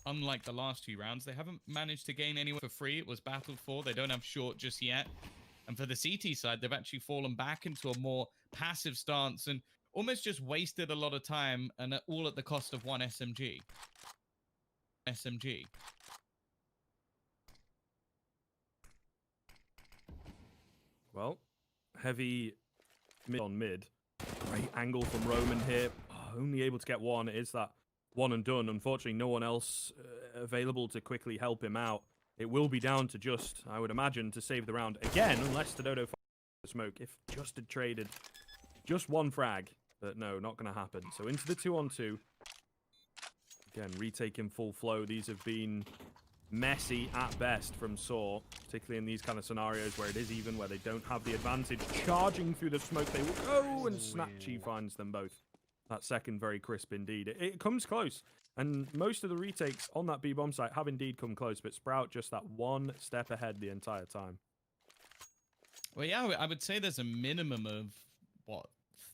unlike the last 2 rounds, they haven't managed to gain anywhere for free. It was battled for. They don't have short just yet. And for the CT side, they've actually fallen back into a more passive stance and almost just wasted a lot of time, and all at the cost of one SMG. Well, heavy mid on mid. Great angle from Roman here. Only able to get one. It is that one and done. Unfortunately, no one else available to quickly help him out. It will be down to Just, I would imagine, to save the round again, unless sAw finds the smoke. If Just had traded just one frag, but no, not going to happen. So into the 2-on-2. Again, retaking full flow. These have been messy at best from sAw, particularly in these kind of scenarios where it is even, where they don't have the advantage. Charging through the smoke, they will go, and Snatchy finds them both. That second very crisp indeed. It comes close, and most of the retakes on that B-bomb site have indeed come close, but Sprout just that one step ahead the entire time. Well, yeah, I would say there's a minimum of, what,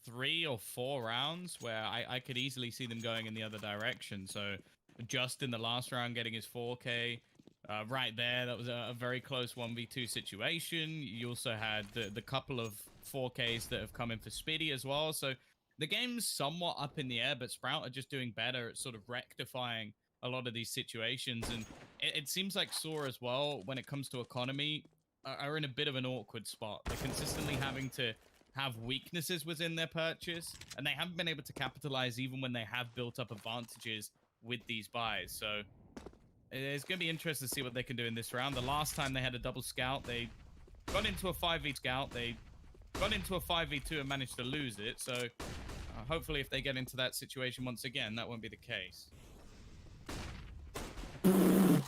3 or 4 rounds where I could easily see them going in the other direction. So just in the last round getting his 4K, right there, that was a very close 1v2 situation. You also had the couple of 4Ks that have come in for Spiddy as well. So the game's somewhat up in the air, but Sprout are just doing better at sort of rectifying a lot of these situations. And it seems like sAw as well, when it comes to economy, are in a bit of an awkward spot. They're consistently having to have weaknesses within their purchase, and they haven't been able to capitalize even when they have built up advantages with these buys. So it's going to be interesting to see what they can do in this round. The last time they had a double scout, they got into a 5v scout, they got into a 5v2 and managed to lose it. So hopefully if they get into that situation once again, that won't be the case.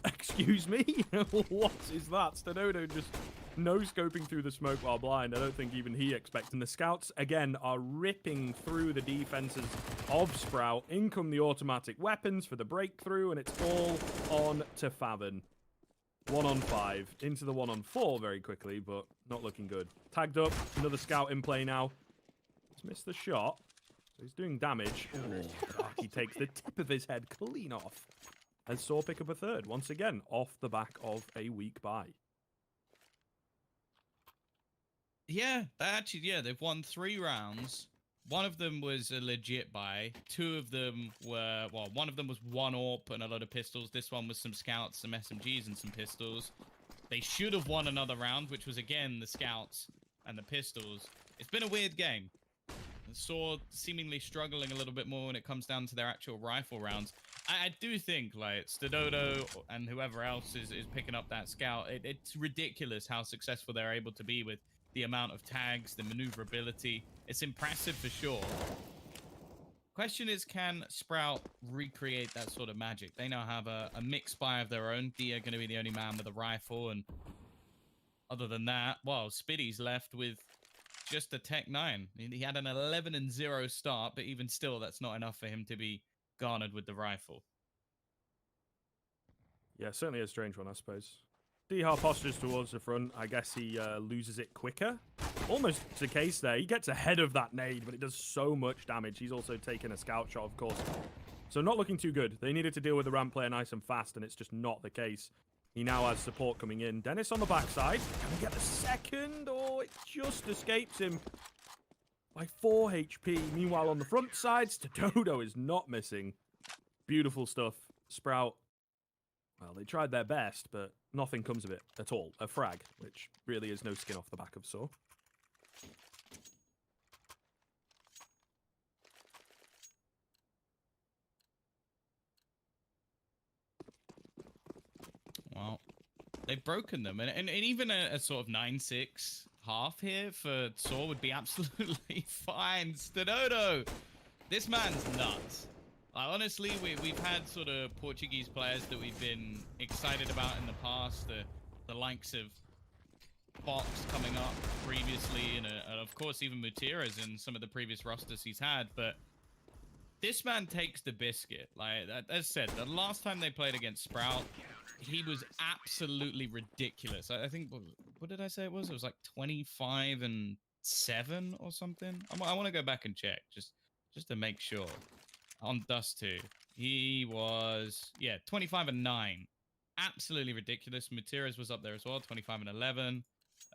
Excuse me? What is that? sAw just no-scoping through the smoke while blind. I don't think even he expected. And the scouts, again, are ripping through the defenses of Sprout. In come the automatic weapons for the breakthrough, and it's all on to Favon. 1-on-5. Into the 1-on-4 very quickly, but not looking good. Tagged up. Another scout in play now. He's missed the shot. So he's doing damage. Oh, he takes the tip of his head clean off. And sAw pick up a third, once again, off the back of a weak buy. Yeah, they've won 3 rounds. One of them was a legit buy. 2 of them were, well, one of them was 1 AWP and a lot of pistols. This one was some scouts, some SMGs, and some pistols. They should have won another round, which was, again, the scouts and the pistols. It's been a weird game. sAw seemingly struggling a little bit more when it comes down to their actual rifle rounds. I do think, like, sAw and whoever else is picking up that scout, it's ridiculous how successful they're able to be with the amount of tags, the maneuverability. It's impressive for sure. Question is, can Sprout recreate that sort of magic? They now have a mixed buy of their own. Dia going to be the only man with a rifle, and other than that, well, Spiddy's left with just a Tech 9. He had an 11-0 start, but even still, that's not enough for him to be garnered with the rifle. Yeah, certainly a strange one, I suppose. Dihar postures towards the front. I guess he loses it quicker. Almost the case there. He gets ahead of that nade, but it does so much damage. He's also taken a scout shot, of course. So not looking too good. They needed to deal with the ramp player nice and fast, and it's just not the case. He now has support coming in. Dennis on the backside. Can we get the second? Oh, it just escapes him by 4 HP. Meanwhile, on the front side, sAw is not missing. Beautiful stuff. Sprout, well, they tried their best, but nothing comes of it at all. A frag, which really is no skin off the back of sAw. Well, they've broken them. And even a sort of 9-6 half here for sAw would be absolutely fine. sAw, this man's nuts. Honestly, we've had sort of Portuguese players that we've been excited about in the past. The likes of Fox coming up previously, and of course even Mutira's in some of the previous rosters he's had. But this man takes the biscuit. Like, as said, the last time they played against Sprout, he was absolutely ridiculous. I think, what did I say it was? It was like 25-7 or something. I want to go back and check just to make sure. on Dust 2. He was, 25 and 9. Absolutely ridiculous. Materas was up there as well, 25 and 11.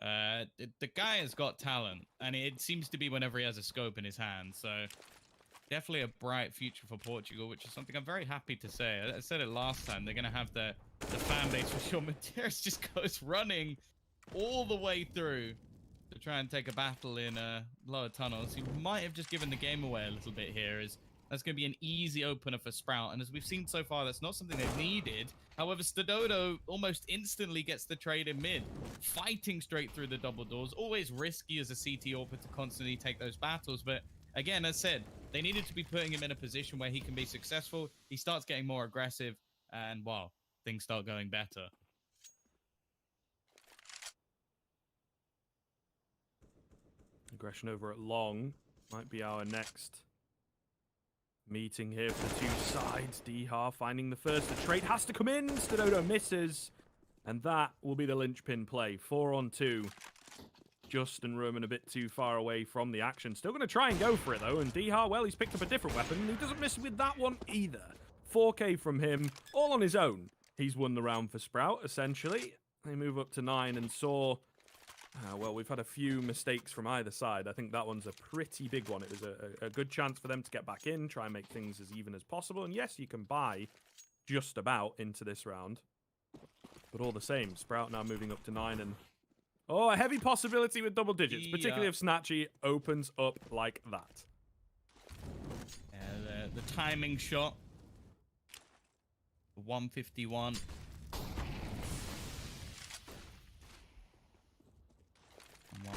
The guy has got talent, and it seems to be whenever he has a scope in his hand. So definitely a bright future for Portugal, which is something I'm very happy to say. I said it last time. They're going to have the fan base for sure. Materas just goes running all the way through to try and take a battle in lower tunnels. He might have just given the game away a little bit here, as that's going to be an easy opener for Sprout. And as we've seen so far, that's not something they've needed. However, Stadodo almost instantly gets the trade in mid, fighting straight through the double doors. Always risky as a CT AWP to constantly take those battles. But again, as said, they needed to be putting him in a position where he can be successful. He starts getting more aggressive, and wow, things start going better. Aggression over at long might be our next meeting here for the two sides. Dihar finding the first. The trade has to come in. Stadodo misses. And that will be the linchpin play. 4 on 2. Just and Roman a bit too far away from the action. Still going to try and go for it, though. And Dihar, well, he's picked up a different weapon. And he doesn't miss with that one either. 4K from him, all on his own. He's won the round for Sprout, essentially. They move up to 9 and saw... well, we've had a few mistakes from either side. I think that one's a pretty big one. It was a good chance for them to get back in, try and make things as even as possible. And yes, you can buy just about into this round. But all the same, Sprout now moving up to 9 and... oh, a heavy possibility with double digits, particularly if Snatchy opens up like that. Yeah, the timing shot. 151. Well,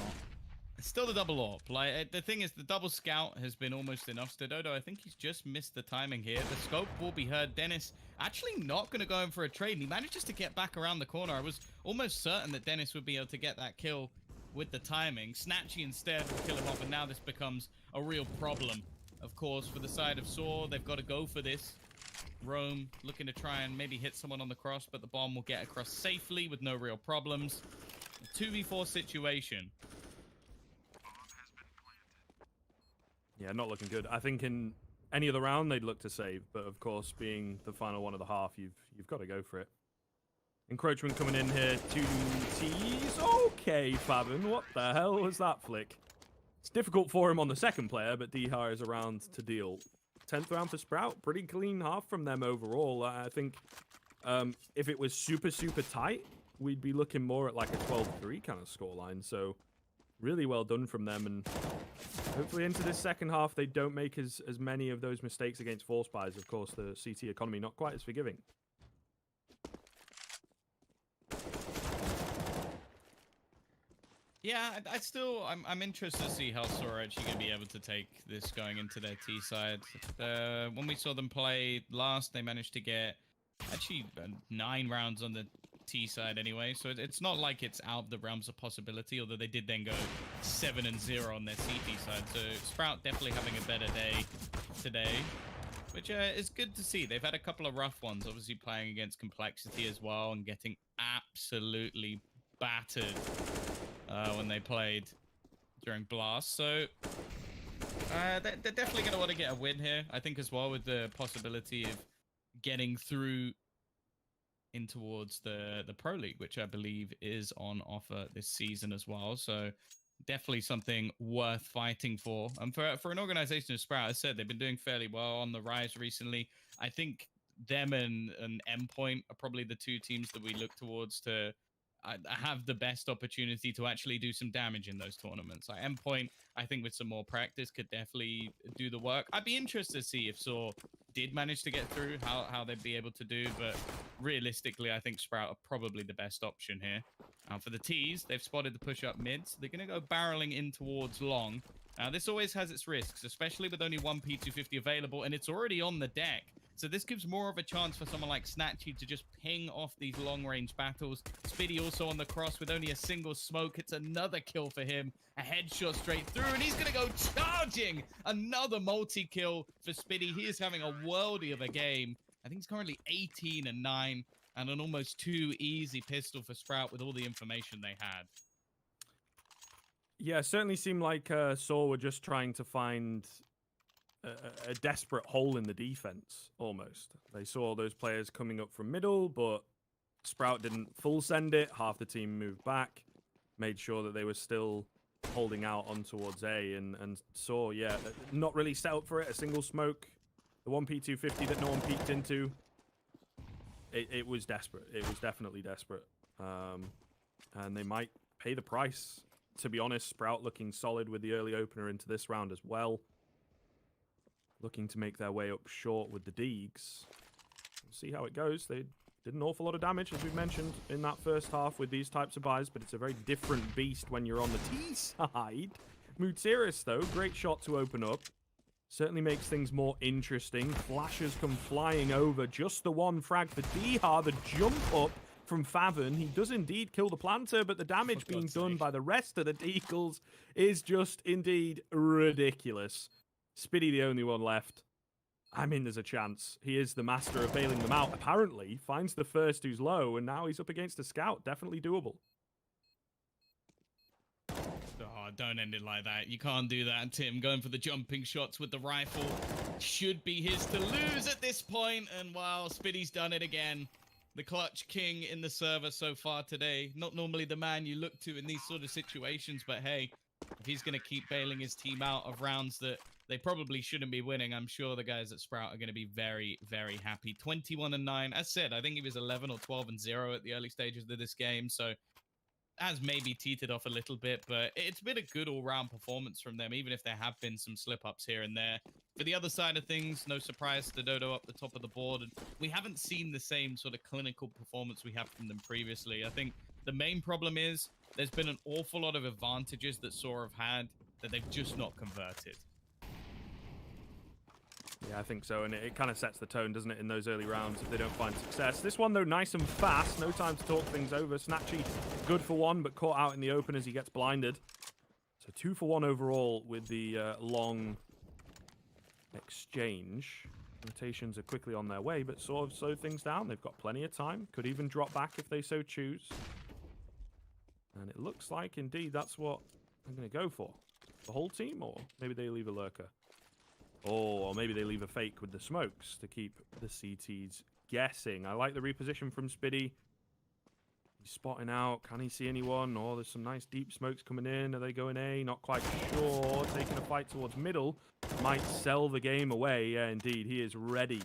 it's still the double AWP. Like, the thing is, the double scout has been almost enough. Stadodo, I think he's just missed the timing here. The scope will be heard. Dennis actually not going to go in for a trade. And he manages to get back around the corner. I was almost certain that Dennis would be able to get that kill with the timing. Snatchy instead will kill him off, and now this becomes a real problem. Of course, for the side of sAw, they've got to go for this. Rome looking to try and maybe hit someone on the cross, but the bomb will get across safely with no real problems. A 2v4 situation. Yeah, not looking good. I think in any other round they'd look to save, but of course, being the final one of the half, you've got to go for it. Encroachment coming in here. 2 T's. Okay, Fabian, what the hell was that flick? It's difficult for him on the second player, but Dihar is around to deal. 10th round for Sprout. Pretty clean half from them overall. I think if it was super tight, we'd be looking more at like a 12-3 kind of scoreline. So really well done from them. And hopefully into this second half, they don't make as many of those mistakes against Force Buys. Of course, the CT economy not quite as forgiving. Yeah, I'm interested to see how sAw are actually going to be able to take this going into their T side. When we saw them play last, they managed to get actually 9 rounds on the T side anyway, so it's not like it's out of the realms of possibility, although they did then go 7-0 on their CT side. So Sprout definitely having a better day today, which is good to see. They've had a couple of rough ones, obviously playing against Complexity as well and getting absolutely battered when they played during Blast. So they're definitely going to want to get a win here, I think, as well, with the possibility of getting through in towards the Pro League, which I believe is on offer this season as well. So definitely something worth fighting for. And for an organization as Sprout, as I said, they've been doing fairly well on the rise recently. I think them and Endpoint are probably the 2 teams that we look towards to have the best opportunity to actually do some damage in those tournaments. Like Endpoint, I think with some more practice could definitely do the work. I'd be interested to see if sAw did manage to get through, how they'd be able to do, but realistically, I think Sprout are probably the best option here. For the T's, they've spotted the push up mid, so they're going to go barreling in towards long. Now, this always has its risks, especially with only 1 P250 available, and it's already on the deck. So this gives more of a chance for someone like Snatchy to just ping off these long-range battles. Spiddy also on the cross with only a single smoke. It's another kill for him. A headshot straight through, and he's going to go charging. Another multi-kill for Spiddy. He is having a worldie of a game. I think he's currently 18-9, and an almost too easy pistol for Sprout with all the information they had. Yeah, it certainly seemed like sAw were just trying to find a desperate hole in the defense, almost. They saw those players coming up from middle, but Sprout didn't full send it. Half the team moved back, made sure that they were still holding out on towards A, and saw, yeah, not really set up for it. A single smoke, the 1P250 that no one peeked into. It was desperate. It was definitely desperate. And they might pay the price. To be honest, Sprout looking solid with the early opener into this round as well. Looking to make their way up short with the Deegs. We'll see how it goes. They did an awful lot of damage, as we've mentioned, in that first half with these types of buys, but it's a very different beast when you're on the T side. Mutiris, though, great shot to open up. Certainly makes things more interesting. Flashes come flying over. Just the one frag for Dihar. The jump up from Favon. He does indeed kill the planter, but the damage being done by the rest of the Deagles is just indeed ridiculous. Spitty the only one left. I mean, there's a chance. He is the master of bailing them out, apparently. Finds the first who's low, and now he's up against a scout. Definitely doable. Oh, don't end it like that. You can't do that, Tim. Going for the jumping shots with the rifle should be his to lose at this point. And wow, Spitty's done it again. The clutch king in the server so far today. Not normally the man you look to in these sort of situations, but hey, if he's going to keep bailing his team out of rounds that they probably shouldn't be winning, I'm sure the guys at Sprout are going to be very, very happy. 21-9. As said, I think he was 11 or 12-0 at the early stages of this game, so has maybe teetered off a little bit, but it's been a good all-round performance from them, even if there have been some slip-ups here and there. For the other side of things, no surprise to Dodo up the top of the board, and we haven't seen the same sort of clinical performance we have from them previously. I think the main problem is there's been an awful lot of advantages that sAw have had that they've just not converted. Yeah, I think so, and it kind of sets the tone, doesn't it, in those early rounds if they don't find success. This one, though, nice and fast. No time to talk things over. Snatchy, good for one, but caught out in the open as he gets blinded. So 2 for 1 overall with the long exchange. Rotations are quickly on their way, but sort of slow things down. They've got plenty of time. Could even drop back if they so choose. And it looks like, indeed, that's what I'm going to go for. The whole team, or maybe they leave a lurker. Or maybe they leave a fake with the smokes to keep the CTs guessing. I like the reposition from Spitty. He's spotting out. Can he see anyone? Oh, there's some nice deep smokes coming in. Are they going A? Not quite sure. Taking a fight towards middle. Might sell the game away. Yeah, indeed. He is ready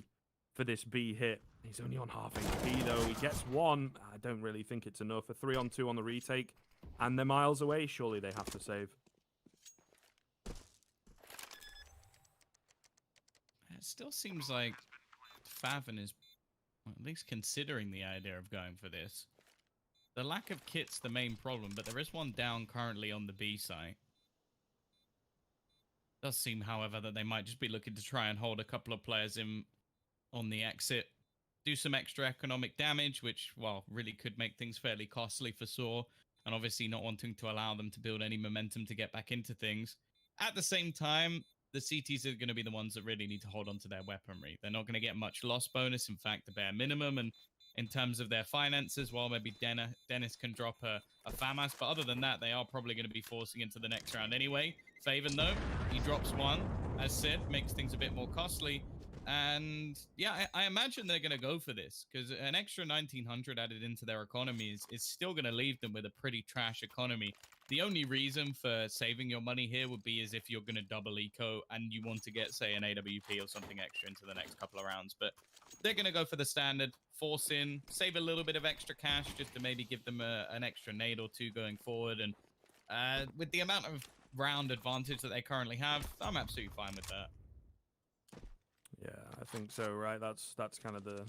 for this B hit. He's only on half HP, though. He gets one. I don't really think it's enough. A 3-on-2 on the retake. And they're miles away. Surely they have to save. It still seems like Favon is at least considering the idea of going for this. The lack of kit's the main problem, but there is one down currently on the B site. Does seem, however, that they might just be looking to try and hold a couple of players in on the exit. Do some extra economic damage, which, well, really could make things fairly costly for sAw. And obviously not wanting to allow them to build any momentum to get back into things. At the same time, the CTs are going to be the ones that really need to hold on to their weaponry. They're not going to get much loss bonus, in fact, the bare minimum. And in terms of their finances, well, maybe Dennis can drop a FAMAS. But other than that, they are probably going to be forcing into the next round anyway. Favon, though, he drops one, as said, makes things a bit more costly. And yeah, I imagine they're going to go for this because an extra 1900 added into their economy is still going to leave them with a pretty trash economy. The only reason for saving your money here would be as if you're going to double eco and you want to get, say, an AWP or something extra into the next couple of rounds. But they're going to go for the standard, force in, save a little bit of extra cash just to maybe give them an extra nade or two going forward. And with the amount of round advantage that they currently have, I'm absolutely fine with that. Yeah, I think so, right? That's kind of the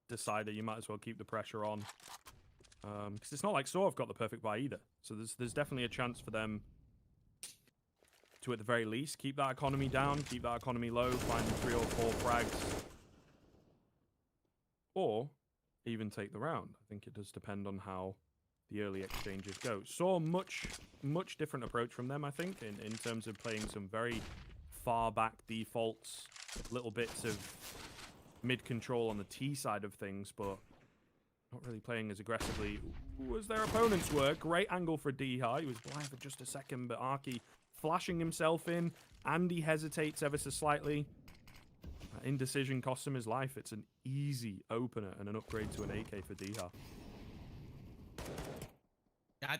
decider. You might as well keep the pressure on. Because it's not like sAw have got the perfect buy either. So there's definitely a chance for them to, at the very least, keep that economy down, keep that economy low, find 3 or 4 frags. Or even take the round. I think it does depend on how the early exchanges go. sAw much different approach from them, I think, in terms of playing some very far back defaults, little bits of mid control on the T side of things, but not really playing as aggressively as their opponents were. Great angle for Dihar. He was blind for just a second, but Arky flashing himself in, and he hesitates ever so slightly. Indecision costs him his life. It's an easy opener and an upgrade to an AK for Diha.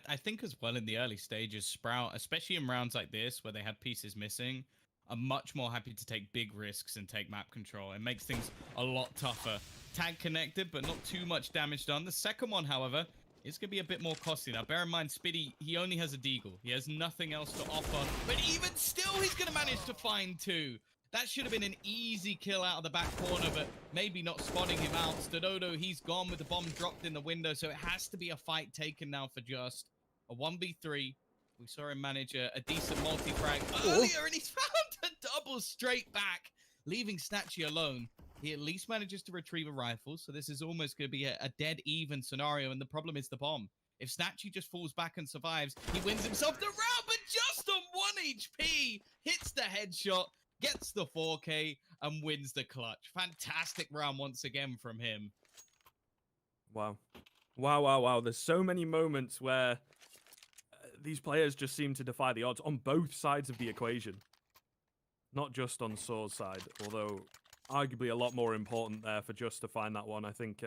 I think as well in the early stages, Sprout, especially in rounds like this where they have pieces missing, are much more happy to take big risks and take map control. It makes things a lot tougher. Tag connected, but not too much damage done. The second one, however, is going to be a bit more costly. Now, bear in mind, Spitty, he only has a deagle. He has nothing else to offer. But even still, he's going to manage to find two. That should have been an easy kill out of the back corner, but maybe not spotting him out. Stododo, he's gone with the bomb dropped in the window, so it has to be a fight taken now for just a 1v3. We saw him manage a decent multi-frag earlier, and he's found a double straight back, leaving Snatchy alone. He at least manages to retrieve a rifle, so this is almost going to be a dead even scenario, and the problem is the bomb. If Snatchy just falls back and survives, he wins himself the round, but just on 1 HP, hits the headshot, gets the 4K, and wins the clutch. Fantastic round once again from him. Wow. Wow, wow, wow. There's so many moments where these players just seem to defy the odds on both sides of the equation. Not just on saw's side, although arguably a lot more important there for just to find that one. I think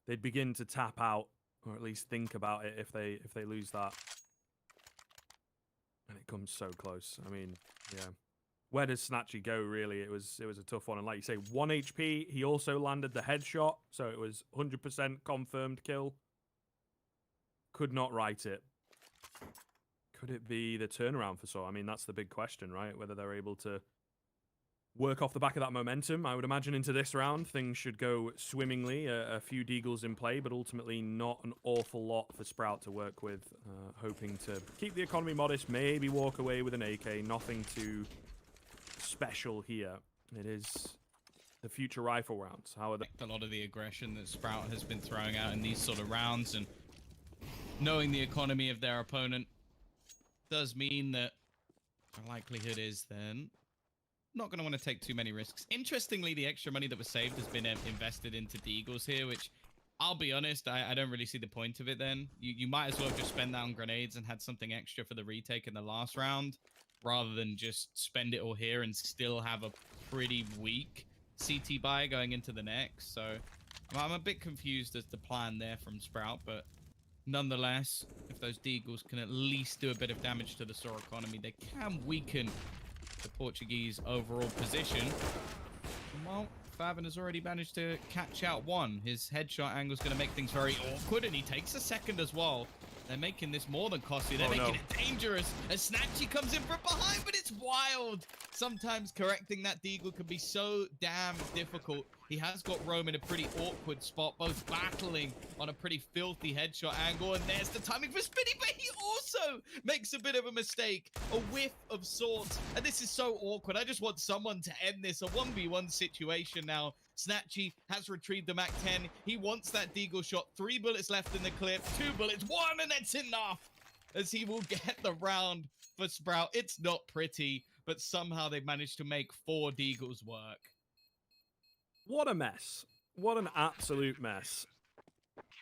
they'd begin to tap out, or at least think about it if they lose that. And it comes so close. I mean, yeah. Where does Snatchy go, really? It was a tough one. And like you say, 1 HP. He also landed the headshot, so it was 100% confirmed kill. Could not write it. Could it be the turnaround for sAw? I mean, that's the big question, right? Whether they're able to work off the back of that momentum. I would imagine into this round, things should go swimmingly. A few deagles in play, but ultimately not an awful lot for Sprout to work with. Hoping to keep the economy modest, maybe walk away with an AK. Nothing too special here. It is the future rifle rounds. How are they? A lot of the aggression that Sprout has been throwing out in these sort of rounds, and knowing the economy of their opponent does mean that the likelihood is then not going to want to take too many risks. Interestingly, the extra money that was saved has been invested into deagles here, which I'll be honest, I don't really see the point of it then. You might as well just spend that on grenades and had something extra for the retake in the last round, rather than just spend it all here and still have a pretty weak CT buy going into the next. So I'm a bit confused as the plan there from Sprout, but nonetheless, if those deagles can at least do a bit of damage to the sAw economy, they can weaken the Portuguese overall position. Well, Favin has already managed to catch out one. His headshot angle is going to make things very awkward, and he takes a second as well. They're making this more than costly. They're making it dangerous as Snatchy comes in from behind, but it's wild. Sometimes correcting that deagle can be so damn difficult. He has got Rome in a pretty awkward spot, both battling on a pretty filthy headshot angle, and there's the timing for Spinny, but he also makes a bit of a mistake, a whiff of sorts, and this is so awkward. I just want someone to end this, a 1v1 situation now. Snatchy has retrieved the MAC-10. He wants that deagle shot. 3 bullets left in the clip, 2 bullets, 1, and that's enough, as he will get the round for Sprout. It's not pretty, but somehow they've managed to make 4 deagles work. What a mess. What an absolute mess.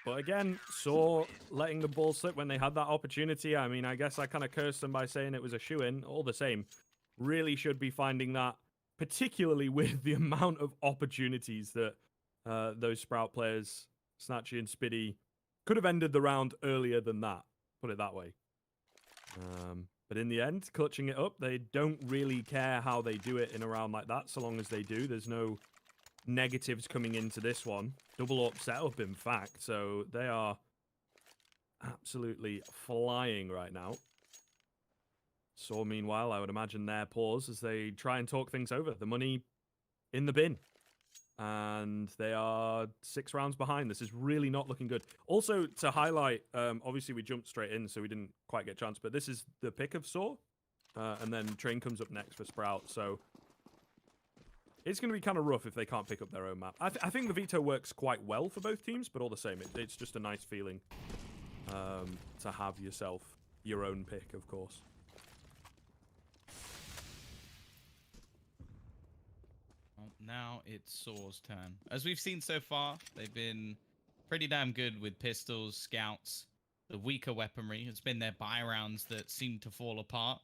But again, sAw letting the ball slip when they had that opportunity. I mean, I guess I kind of cursed them by saying it was a shoo-in. All the same, really should be finding that, particularly with the amount of opportunities that those Sprout players, Snatchy and Spitty, could have ended the round earlier than that. Put it that way. But in the end, clutching it up, they don't really care how they do it in a round like that, so long as they do. There's no negatives coming into this one. Double up setup, in fact. So they are absolutely flying right now. sAw, meanwhile, I would imagine their pause as they try and talk things over. The money in the bin. And they are 6 rounds behind. This is really not looking good. Also, to highlight, obviously we jumped straight in, so we didn't quite get a chance. But this is the pick of sAw. And then Train comes up next for Sprout. So it's going to be kind of rough if they can't pick up their own map. I think the veto works quite well for both teams, but all the same, it's just a nice feeling to have yourself your own pick, of course. Well, now it's sAw's turn. As we've seen so far, they've been pretty damn good with pistols, scouts. The weaker weaponry has been their buy rounds that seem to fall apart.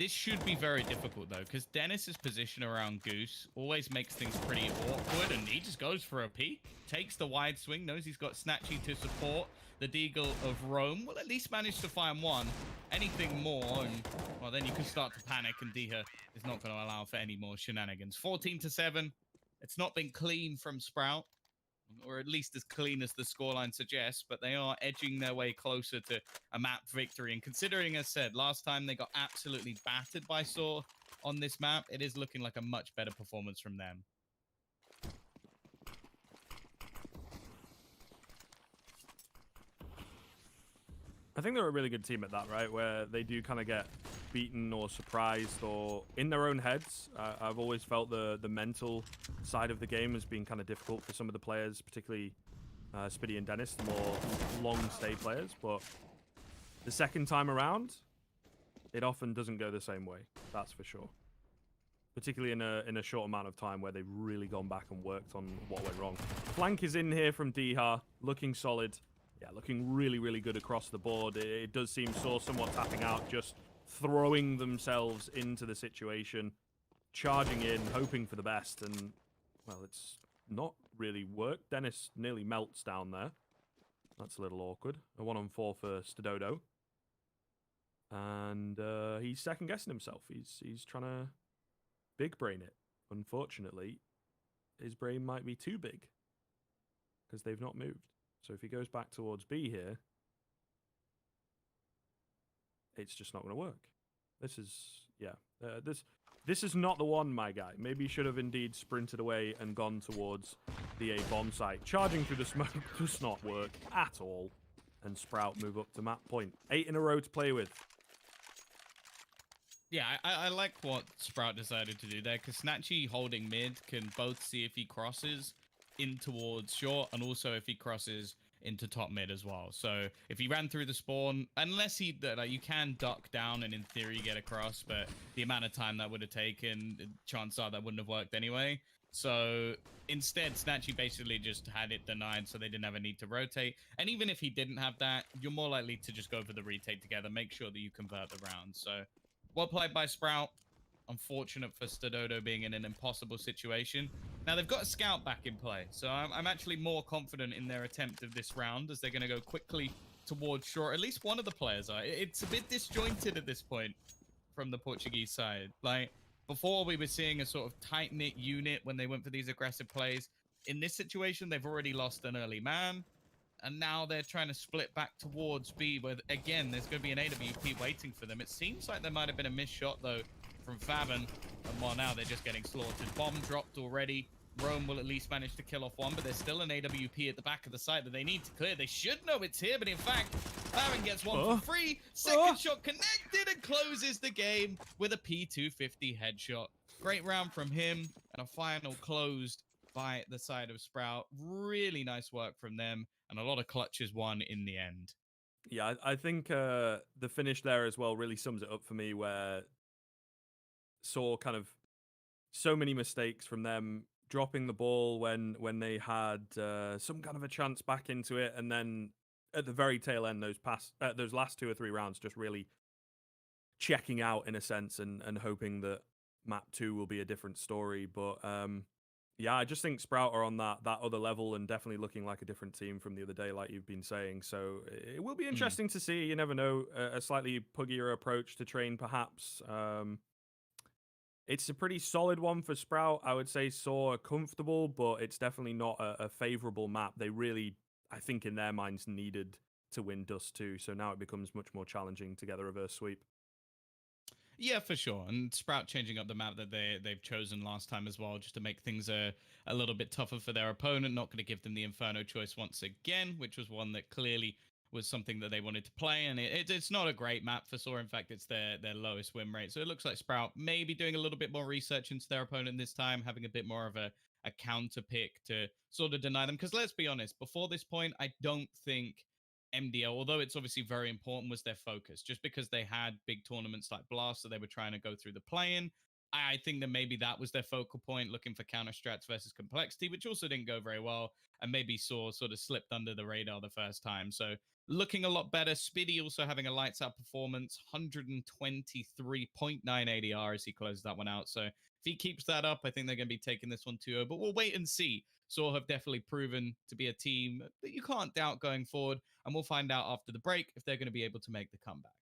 This should be very difficult, though, because Dennis's position around Goose always makes things pretty awkward, and he just goes for a peek, takes the wide swing, knows he's got Snatchy to support. The Deagle of Rome will at least manage to find one. Anything more, and, well, then you can start to panic, and Diha is not going to allow for any more shenanigans. 14-7. It's not been clean from Sprout, or at least as clean as the scoreline suggests, but they are edging their way closer to a map victory. And considering, as said, last time they got absolutely battered by sAw on this map, it is looking like a much better performance from them. I think they're a really good team at that, right? Where they do kind of get beaten or surprised or in their own heads. I've always felt the mental side of the game has been kind of difficult for some of the players, particularly Spiddy and Dennis, the more long-stay players. But the second time around, it often doesn't go the same way. That's for sure. Particularly in a short amount of time where they've really gone back and worked on what went wrong. Flank is in here from Diha, looking solid. Yeah, looking really, really good across the board. It does seem sAw somewhat tapping out, just throwing themselves into the situation, charging in, hoping for the best, and, well, it's not really worked. Dennis nearly melts down there. That's a little awkward. A 1-on-4 for sTododo. And he's second-guessing himself. He's trying to big brain it. Unfortunately, his brain might be too big because they've not moved. So if he goes back towards B here, it's just not going to work. This is, yeah, this is not the one, my guy. Maybe he should have indeed sprinted away and gone towards the A bomb site. Charging through the smoke does not work at all. And Sprout move up to map point. 8 in a row to play with. Yeah, I like what Sprout decided to do there, because Snatchy holding mid can both see if he crosses in towards short, and also if he crosses into top mid as well. So if he ran through the spawn, unless he, like, you can duck down and in theory get across, but the amount of time that would have taken, chances are that wouldn't have worked anyway. So instead, Snatchy basically just had it denied, so they didn't have a need to rotate. And even if he didn't have that, you're more likely to just go for the retake together, make sure that you convert the round. So well played by Sprout. Unfortunate for sTododo being in an impossible situation. Now, they've got a scout back in play, so I'm actually more confident in their attempt of this round, as they're going to go quickly towards short. At least one of the players are. It's a bit disjointed at this point from the Portuguese side. Like, before we were seeing a sort of tight-knit unit when they went for these aggressive plays. In this situation, they've already lost an early man, and now they're trying to split back towards B, where, again, there's going to be an AWP waiting for them. It seems like there might have been a missed shot, though, from Faven, and while now they're just getting slaughtered. Bomb dropped already. Rome will at least manage to kill off one, but there's still an AWP at the back of the site that they need to clear. They should know it's here, but in fact, Faven gets one for free. Second shot connected and closes the game with a P250 headshot. Great round from him, and a final closed by the side of Sprout. Really nice work from them, and a lot of clutches won in the end. Yeah, I think the finish there as well really sums it up for me, where saw kind of so many mistakes from them, dropping the ball when they had some kind of a chance back into it, and then at the very tail end, those last 2 or 3 rounds just really checking out in a sense, and hoping that map 2 will be a different story. But yeah, I just think Sprout are on that other level, and definitely looking like a different team from the other day, like you've been saying. So it will be interesting to see. You never know, a slightly puggier approach to train, perhaps. It's a pretty solid one for Sprout. I would say sAw are comfortable, but it's definitely not a favorable map. They really, I think, in their minds, needed to win Dust 2. So now it becomes much more challenging to get a reverse sweep. Yeah, for sure. And Sprout changing up the map that they've chosen last time as well, just to make things a little bit tougher for their opponent. Not going to give them the Inferno choice once again, which was one that clearly was something that they wanted to play. And it's not a great map for sAw. In fact, it's their lowest win rate. So it looks like Sprout maybe doing a little bit more research into their opponent this time, having a bit more of a counter pick to sort of deny them. Because let's be honest, before this point, I don't think MDL, although it's obviously very important, was their focus. Just because they had big tournaments like Blast, so they were trying to go through the play-in, I think that maybe that was their focal point, looking for counter strats versus complexity, which also didn't go very well. And maybe Saw sort of slipped under the radar the first time. So looking a lot better. Spiddy also having a lights out performance, 123.9 ADR as he closed that one out. So if he keeps that up, I think they're going to be taking this one 2-0. But we'll wait and see. Saw have definitely proven to be a team that you can't doubt going forward. And we'll find out after the break if they're going to be able to make the comeback.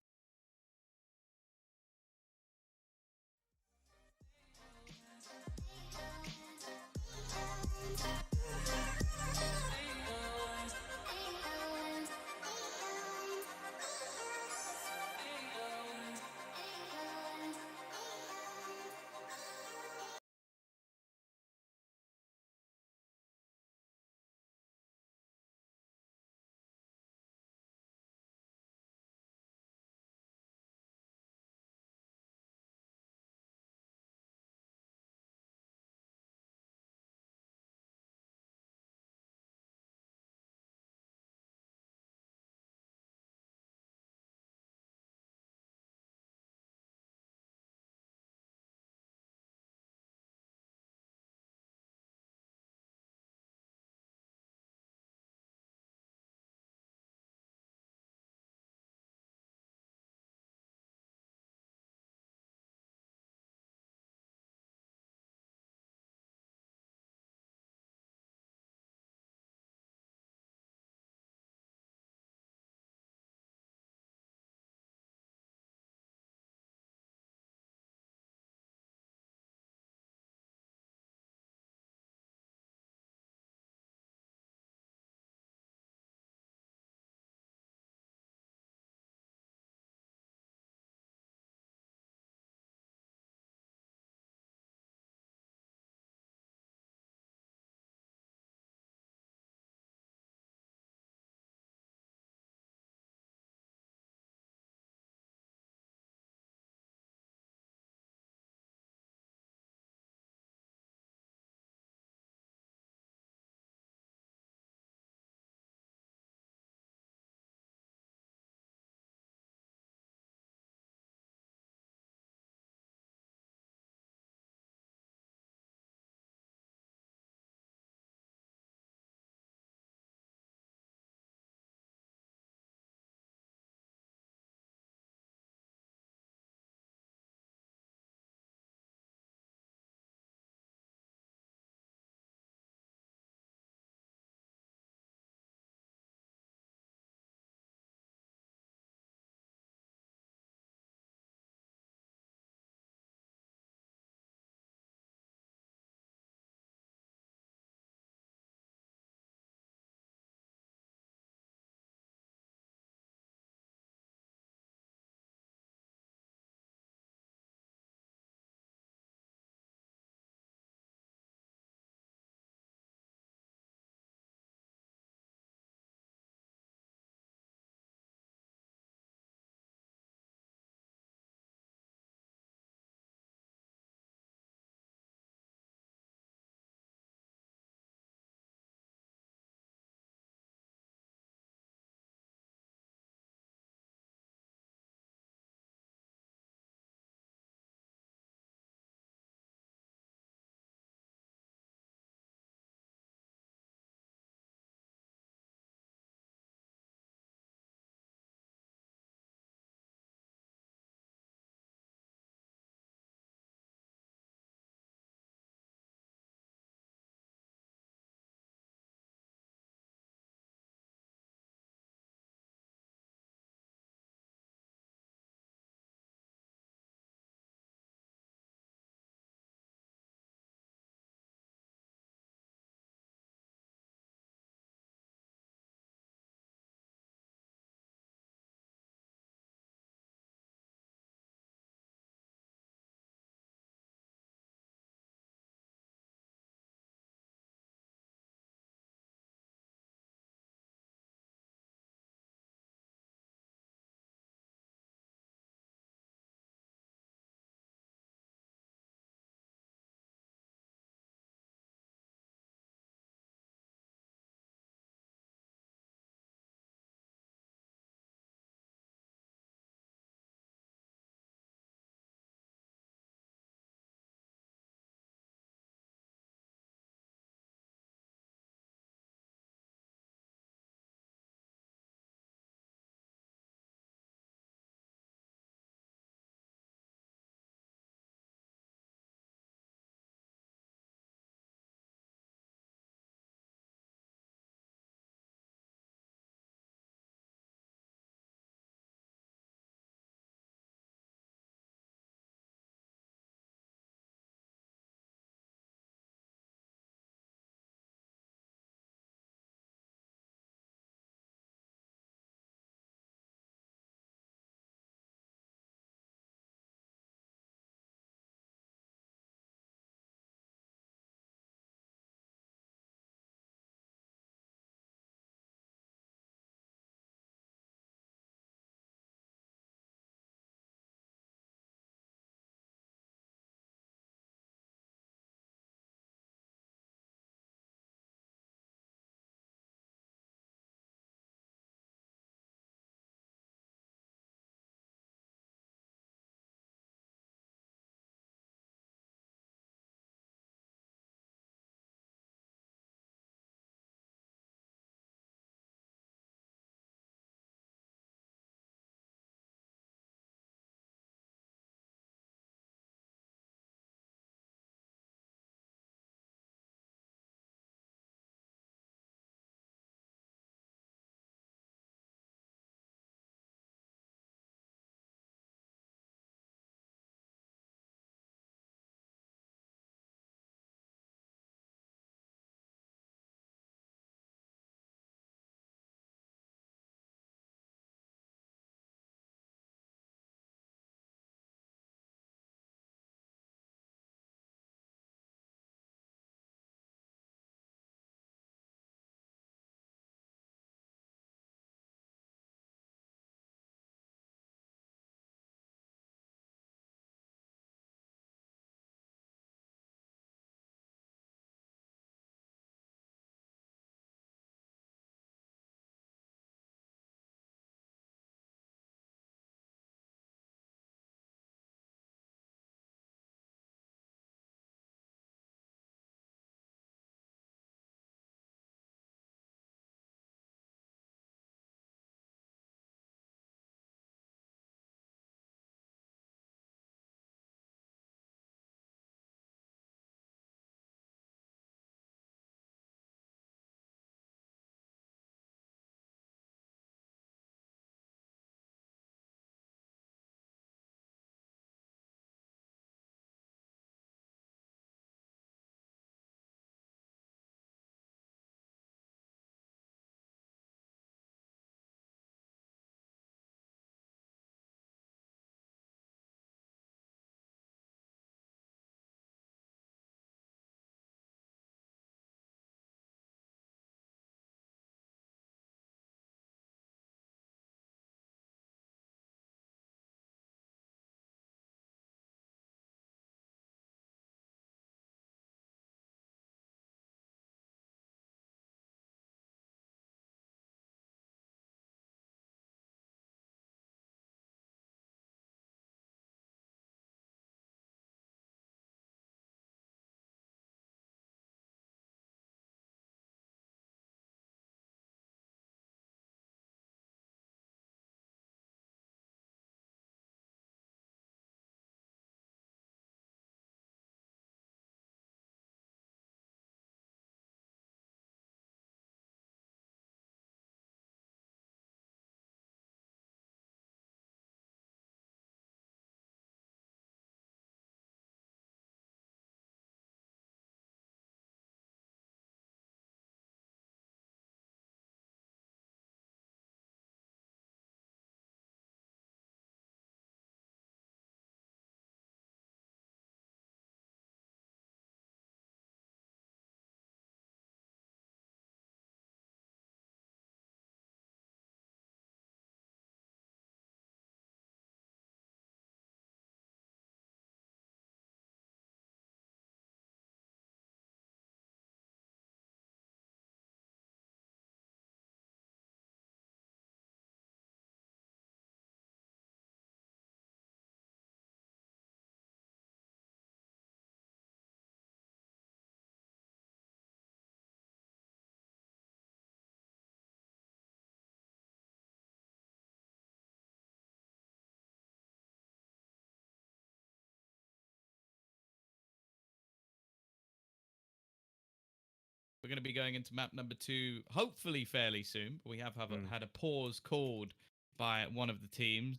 going to be going into map number 2, hopefully fairly soon. We have had a pause called by one of the teams,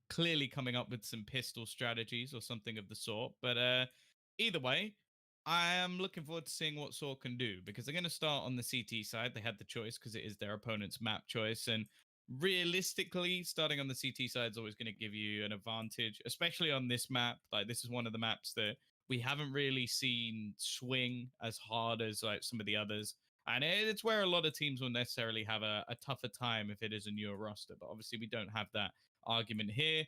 clearly coming up with some pistol strategies or something of the sort. But either way, I am looking forward to seeing what sAw can do, because they're going to start on the CT side. They had the choice because it is their opponent's map choice. And realistically, starting on the CT side is always going to give you an advantage, especially on this map. Like, this is one of the maps that we haven't really seen swing as hard as like some of the others. And it's where a lot of teams will necessarily have a tougher time if it is a newer roster. But obviously, we don't have that argument here.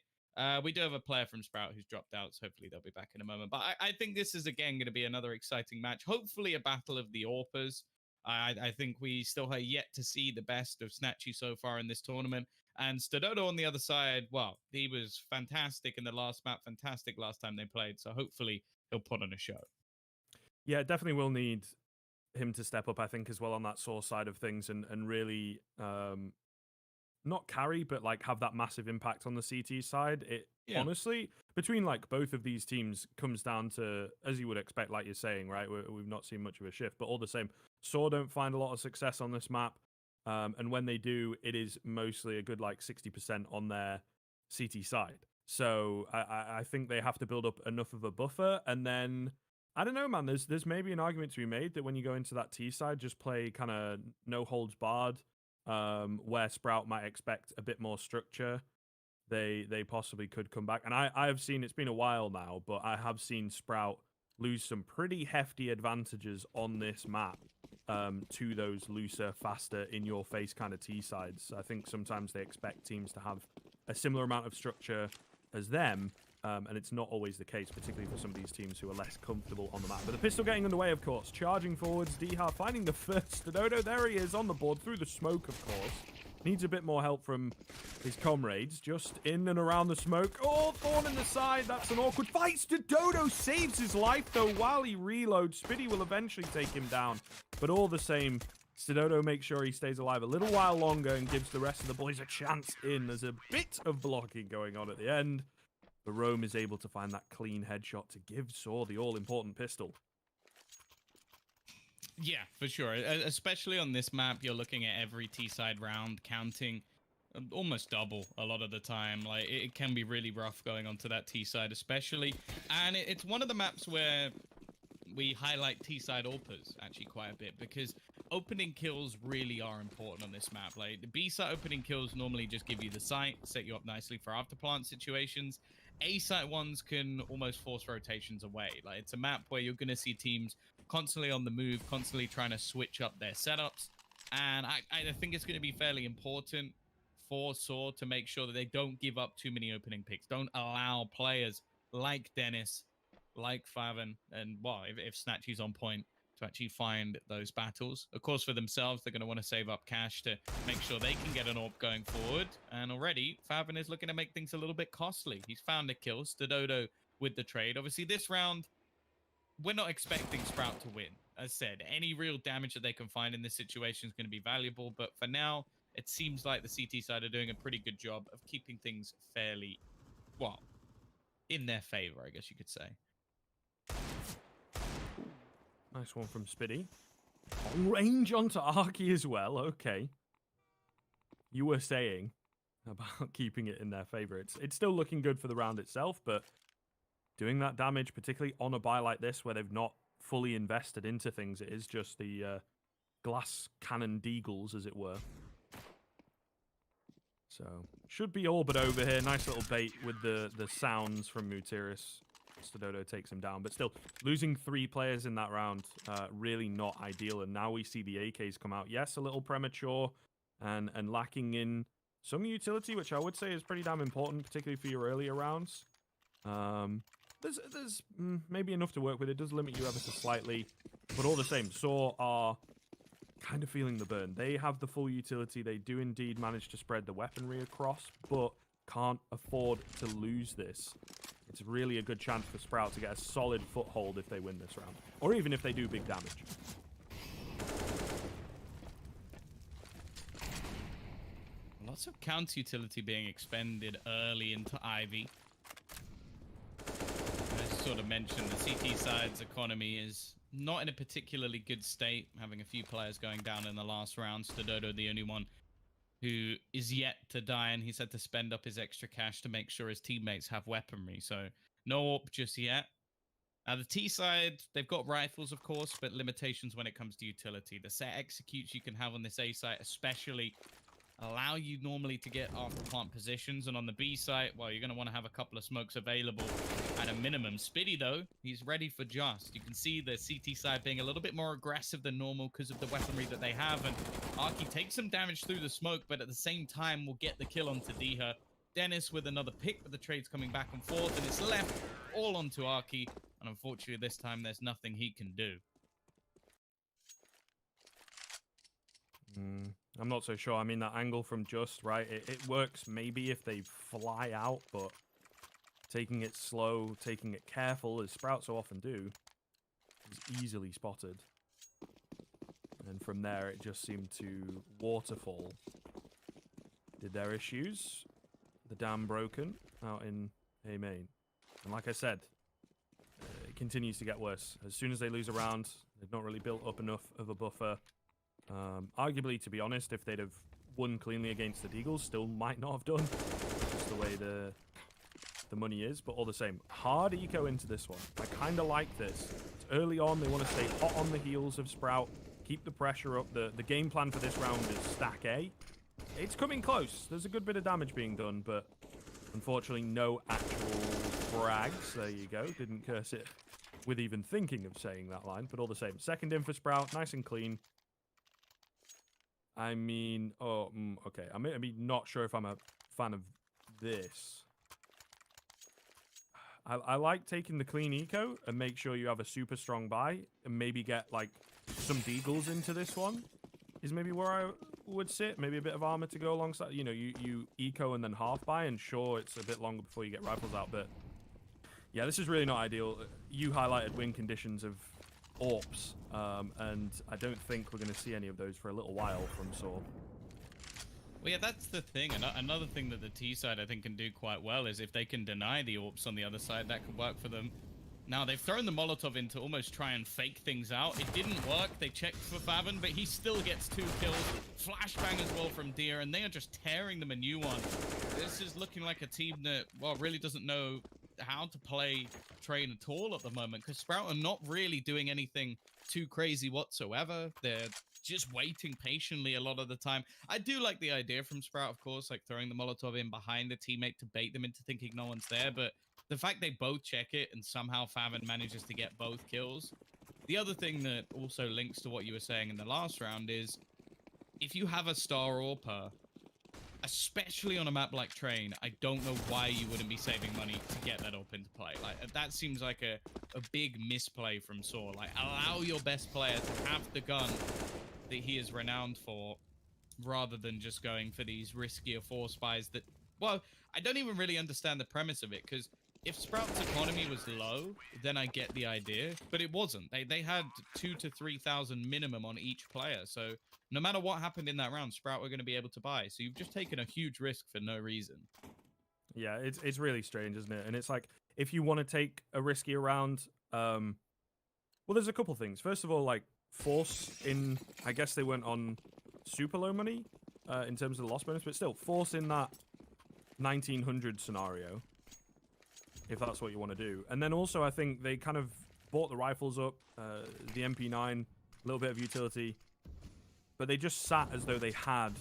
We do have a player from Sprout who's dropped out, so hopefully they'll be back in a moment. But I think this is, again, going to be another exciting match. Hopefully a battle of the AWPers. I think we still have yet to see the best of Snatchy so far in this tournament. And sTododo on the other side, well, he was fantastic in the last map, fantastic last time they played. So hopefully he'll put on a show. Yeah, definitely will need him to step up, I think, as well on that sAw side of things, and really not carry, but like have that massive impact on the CT side. It honestly, between like both of these teams, comes down to, as you would expect, like you're saying, right? We've not seen much of a shift, but all the same, sAw don't find a lot of success on this map. And when they do, it is mostly a good like 60% on their CT side. So I think they have to build up enough of a buffer, and then I don't know, man. There's maybe an argument to be made that when you go into that T side, just play kind of no holds barred, where Sprout might expect a bit more structure. They possibly could come back, and I have seen, it's been a while now, but I have seen Sprout lose some pretty hefty advantages on this map to those looser, faster, in your face kind of T sides. I think sometimes they expect teams to have a similar amount of structure as them. And it's not always the case, particularly for some of these teams who are less comfortable on the map. But the pistol getting underway, of course. Charging forwards, Diha finding the first sTododo. There he is on the board, through the smoke, of course. Needs a bit more help from his comrades. Just in and around the smoke. Oh, Thorn in the side. That's an awkward fight. sTododo saves his life, though, while he reloads. Spitty will eventually take him down. But all the same, sTododo makes sure he stays alive a little while longer and gives the rest of the boys a chance in. There's a bit of blocking going on at the end. But Rome is able to find that clean headshot to give sAw the all-important pistol. Yeah, for sure. Especially on this map, you're looking at every T-side round counting almost double a lot of the time. Like, it can be really rough going onto that T-side especially. And it's one of the maps where we highlight T-side AWPers actually quite a bit, because opening kills really are important on this map. Like, the B-side opening kills normally just give you the site, set you up nicely for afterplant situations. A-site ones can almost force rotations away. Like, it's a map where you're going to see teams constantly on the move, constantly trying to switch up their setups. And I think it's going to be fairly important for sAw to make sure that they don't give up too many opening picks. Don't allow players like Dennis, like Faven, and, well, if Snatchy's on point, to actually find those battles. Of course, for themselves, they're going to want to save up cash to make sure they can get an AWP going forward. And already, Faven is looking to make things a little bit costly. He's found a kill, sTododo with the trade. Obviously, this round, we're not expecting Sprout to win. As said, any real damage that they can find in this situation is going to be valuable. But for now, it seems like the CT side are doing a pretty good job of keeping things fairly, well, in their favor, I guess you could say. Nice one from Spitty. On range onto Arky as well. Okay. You were saying about keeping it in their favor. It's still looking good for the round itself, but doing that damage, particularly on a buy like this where they've not fully invested into things, it is just the glass cannon deagles, as it were. So, should be all but over here. Nice little bait with the sounds from Mutiris. sTododo takes him down, but still, losing 3 players in that round, really not ideal. And now we see the AKs come out. Yes, a little premature and lacking in some utility, which I would say is pretty damn important, particularly for your earlier rounds. There's maybe enough to work with. It does limit you ever so slightly, but all the same, sAw are kind of feeling the burn. They have the full utility. They do indeed manage to spread the weaponry across, but can't afford to lose this. It's really a good chance for Sprout to get a solid foothold if they win this round, or even if they do big damage. Lots of counter utility being expended early into Ivy. As I sort of mentioned, the CT side's economy is not in a particularly good state, having a few players going down in the last round. Stododo, the only one who is yet to die, and he's had to spend up his extra cash to make sure his teammates have weaponry. So no AWP just yet. The T side, they've got rifles, of course, but limitations when it comes to utility. The set executes you can have on this A site, especially, allow you normally to get after plant positions. And on the B site, well, you're going to want to have a couple of smokes available at a minimum. Spitty, though, he's ready for just. You can see the CT side being a little bit more aggressive than normal because of the weaponry that they have. And Arky takes some damage through the smoke, but at the same time will get the kill onto Diha. Dennis with another pick, but the trade's coming back and forth, and it's left all onto Arky. And unfortunately, this time, there's nothing he can do. I'm not so sure. I mean, that angle from Just, right, it works maybe if they fly out, but taking it slow, taking it careful, as Sprout so often do, is easily spotted. And from there, it just seemed to waterfall. Did their issues? The dam broken out in A main. And like I said, it continues to get worse. As soon as they lose a round, they've not really built up enough of a buffer. Arguably, to be honest, if they'd have won cleanly against the Deagles, still might not have done. Just the way the money is, but all the same, hard eco into this one. I kind of like this. It's early on, they want to stay hot on the heels of Sprout, keep the pressure up. The game plan for this round is stack A. It's coming close. There's a good bit of damage being done, but unfortunately, no actual frags. There you go. Didn't curse it with even thinking of saying that line, but all the same. Second in for Sprout, nice and clean. I mean, okay. I mean, not sure if I'm a fan of this. I like taking the clean eco and make sure you have a super strong buy and maybe get like some deagles into this one is maybe where I would sit. Maybe a bit of armor to go alongside. You know, you eco and then half buy, and sure, it's a bit longer before you get rifles out, but yeah, this is really not ideal. You highlighted win conditions of AWPs, and I don't think we're going to see any of those for a little while from sAw. Well, yeah, that's the thing. Another thing that the T side, I think, can do quite well is if they can deny the AWPs on the other side, that could work for them. Now, they've thrown the Molotov in to almost try and fake things out. It didn't work. They checked for Faven, but he still gets 2 kills. Flashbang as well from Deer, and they are just tearing them a new one. This is looking like a team that, well, really doesn't know how to play Train at all at the moment, because Sprout are not really doing anything too crazy whatsoever. They're just waiting patiently a lot of the time. I do like the idea from Sprout, of course, like throwing the Molotov in behind a teammate to bait them into thinking no one's there, but the fact they both check it and somehow Faven manages to get both kills. The other thing that also links to what you were saying in the last round is if you have a star AWPer, especially on a map like Train, I don't know why you wouldn't be saving money to get that up into play. Like, that seems like a big misplay from sAw. Like, allow your best player to have the gun that he is renowned for, rather than just going for these riskier force buys that, well, I don't even really understand the premise of it, because if Sprout's economy was low, then I get the idea, but it wasn't. They had 2,000 to 3,000 minimum on each player, so no matter what happened in that round, Sprout were going to be able to buy. So you've just taken a huge risk for no reason. Yeah, it's really strange, isn't it? And it's like, if you want to take a riskier round, well, there's a couple things. First of all, like, Force in, I guess they went on super low money in terms of the loss bonus, but still, Force in that 1900 scenario, if that's what you want to do. And then also, I think they kind of bought the rifles up, the MP9, a little bit of utility, but they just sat as though they had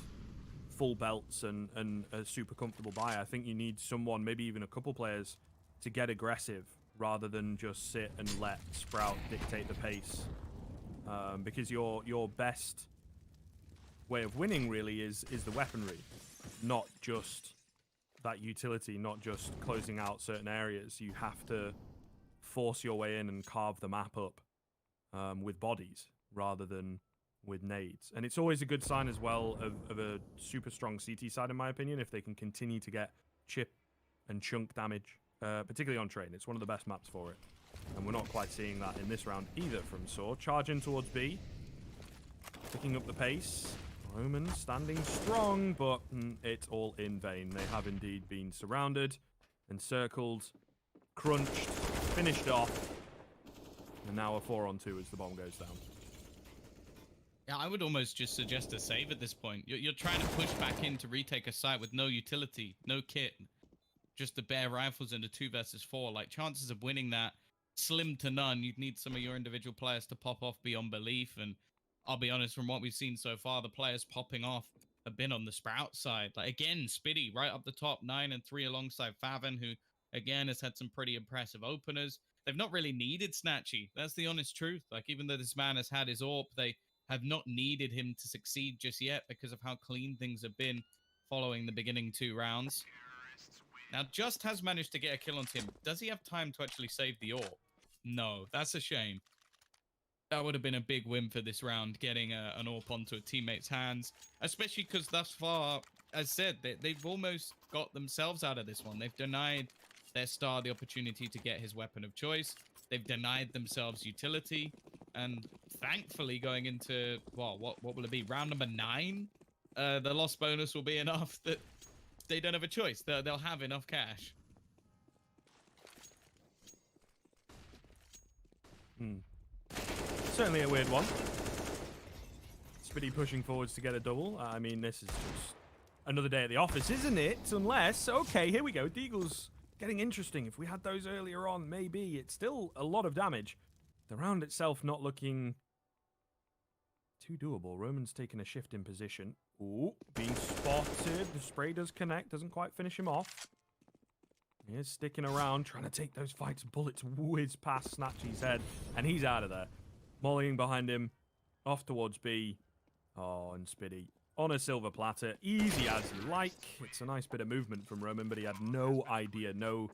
full belts and a super comfortable buy. I think you need someone, maybe even a couple players, to get aggressive rather than just sit and let Sprout dictate the pace. Because your best way of winning really is the weaponry, not just that utility, not just closing out certain areas. You have to force your way in and carve the map up with bodies rather than with nades. And it's always a good sign as well of a super strong CT side, in my opinion, if they can continue to get chip and chunk damage, particularly on Train. It's one of the best maps for it. And we're not quite seeing that in this round either from sAw. Charging towards B. Picking up the pace. Roman standing strong, but it's all in vain. They have indeed been surrounded, encircled, crunched, finished off. And now a 4-on-2 as the bomb goes down. Yeah, I would almost just suggest a save at this point. You're trying to push back in to retake a site with no utility, no kit, just the bare rifles and a 2 versus 4. Like, chances of winning that, slim to none. You'd need some of your individual players to pop off beyond belief. And I'll be honest, from what we've seen so far, the players popping off have been on the Sprout side. Like, again, Spitty right up the top, 9 and 3 alongside Favin, who, again, has had some pretty impressive openers. They've not really needed Snatchy. That's the honest truth. Like, even though this man has had his AWP, they have not needed him to succeed just yet because of how clean things have been following the beginning 2 rounds. Now, Just has managed to get a kill on him. Does he have time to actually save the AWP? No, that's a shame. That would have been a big win for this round, getting an AWP onto a teammate's hands, especially because thus far, as said, they've almost got themselves out of this one. They've denied their star the opportunity to get his weapon of choice. They've denied themselves utility, and thankfully going into, well, what will it be, round number 9? The loss bonus will be enough that they don't have a choice. They'll have enough cash. Certainly a weird one. Spitty pushing forwards to get a double. I mean, this is just another day at the office, isn't it? Unless, okay, here we go. Deagle's getting interesting. If we had those earlier on, maybe. It's still a lot of damage. The round itself not looking too doable. Roman's taking a shift in position. Ooh, being spotted. The spray does connect. Doesn't quite finish him off. He is sticking around, trying to take those fights. Bullets whiz past Snatchy's head, and he's out of there. Mollying behind him, off towards B. Oh, and Spitty on a silver platter. Easy as you like. It's a nice bit of movement from Roman, but he had no idea, no,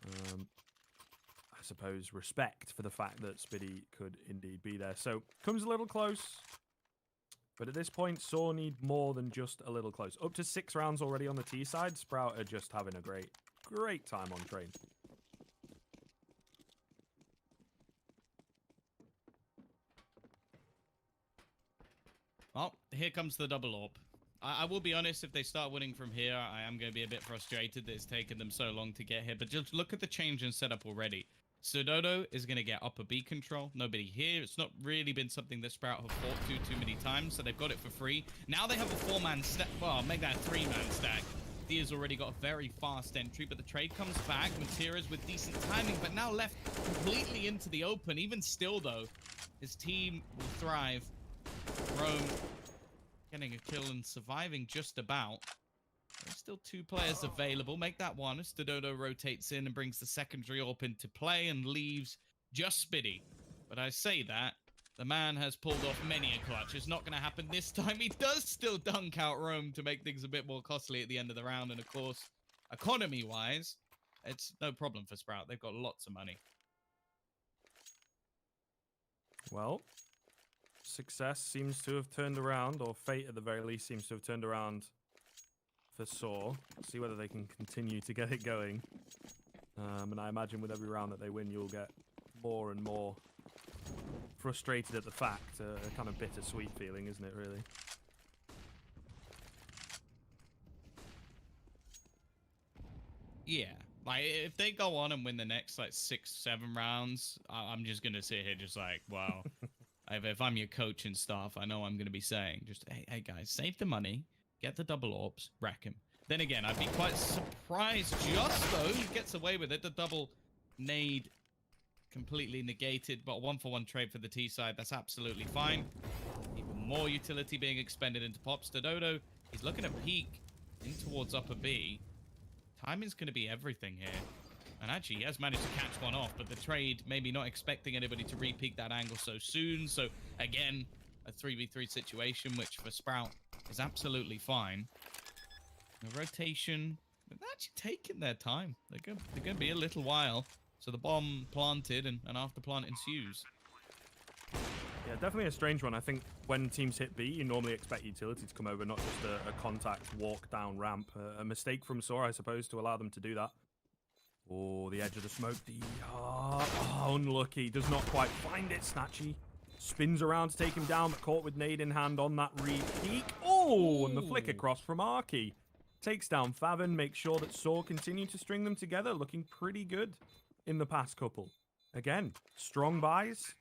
I suppose, respect for the fact that Spitty could indeed be there. So, comes a little close. But at this point, sAw need more than just a little close. Up to 6 rounds already on the T side. Sprout are just having a great time on train. Well, here comes the double AWP. I will be honest, if they start winning from here, I am going to be a bit frustrated that it's taken them so long to get here. But just look at the change in setup already. sAw is going to get upper B control. Nobody here. It's not really been something that Sprout have fought too many times, so they've got it for free. Now they have a 4-man stack. Well, make that a 3-man stack. Dia's already got a very fast entry, but the trade comes back. Materas with decent timing, but now left completely into the open. Even still, though, his team will thrive. Rome getting a kill and surviving just about. There's still 2 players available. Make that one as sAw rotates in and brings the secondary AWP into play and leaves just Spitty. But I say that, the man has pulled off many a clutch. It's not going to happen this time. He does still dunk out Rome to make things a bit more costly at the end of the round. And of course, economy-wise, it's no problem for Sprout. They've got lots of money. Well, success seems to have turned around, or fate at the very least seems to have turned around for sAw. See whether they can continue to get it going. And I imagine with every round that they win, you'll get more and more frustrated at the fact. A kind of bittersweet feeling, isn't it, really? Yeah. Like, if they go on and win the next, like, 6-7 rounds, I'm just going to sit here just like, wow. If I'm your coach and stuff, I know I'm going to be saying, just, hey, guys, save the money, get the double AWPs, wreck him. Then again, I'd be quite surprised just, though, he gets away with it. The double nade completely negated, but a 1-for-1 trade for the T side, that's absolutely fine. Even more utility being expended into Pops. sAw, he's looking at peek in towards upper B. Timing's going to be everything here. And actually, he has managed to catch one off, but the trade, maybe not expecting anybody to re-peek that angle so soon. So, again, a 3v3 situation, which for Sprout is absolutely fine. The rotation, they're actually taking their time. They're going to be a little while. So the bomb planted, and after plant ensues. Yeah, definitely a strange one. I think when teams hit B, you normally expect utility to come over, not just a contact walk down ramp. A mistake from sAw, I suppose, to allow them to do that. Oh, the edge of the smoke. Unlucky. Does not quite find it. Snatchy spins around to take him down, but caught with nade in hand on that re-peek. Oh, and the flick across from Arky. Takes down Favin, makes sure that sAw continue to string them together, looking pretty good in the past couple. again, strong buys.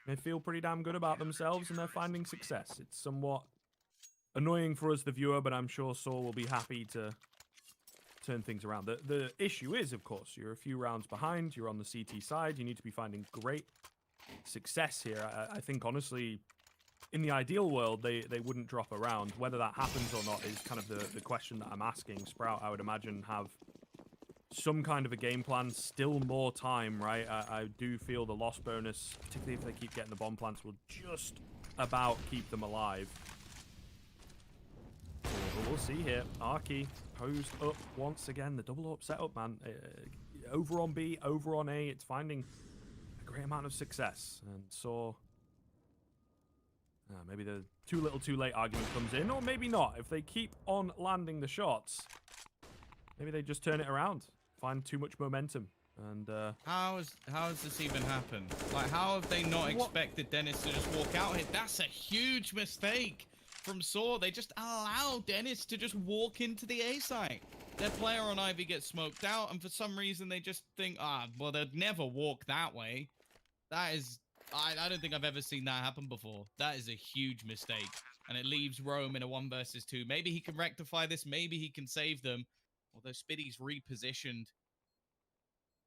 They feel pretty damn good about themselves and they're finding success. It's somewhat annoying for us, the viewer, but I'm sure sAw will be happy to turn things around. The issue is, of course, you're a few rounds behind. You're on the CT side. You need to be finding great success here. I think, honestly, in the ideal world, they wouldn't drop a round. Whether that happens or not is kind of the question that I'm asking. Sprout, I would imagine, have some kind of a game plan, still more time, right? I do feel the loss bonus, particularly if they keep getting the bomb plants, will just about keep them alive. But we'll see here. Arky posed up once again. The double up setup, man. Over on B, over on A. It's finding a great amount of success. And sAw... maybe the too little too late argument comes in, or maybe not. If they keep on landing the shots, maybe they just turn it around. Find too much momentum. And how has this even happened? Like, how have they not expected Dennis to just walk out here? That's a huge mistake from sAw. They just allow Dennis to just walk into the A site. Their player on Ivy gets smoked out, and for some reason they just think, well, they'd never walk that way. That is... I don't think I've ever seen that happen before. That is a huge mistake. And it leaves Rome in a 1 versus 2. Maybe he can rectify this. Maybe he can save them. Although Spiddy's repositioned.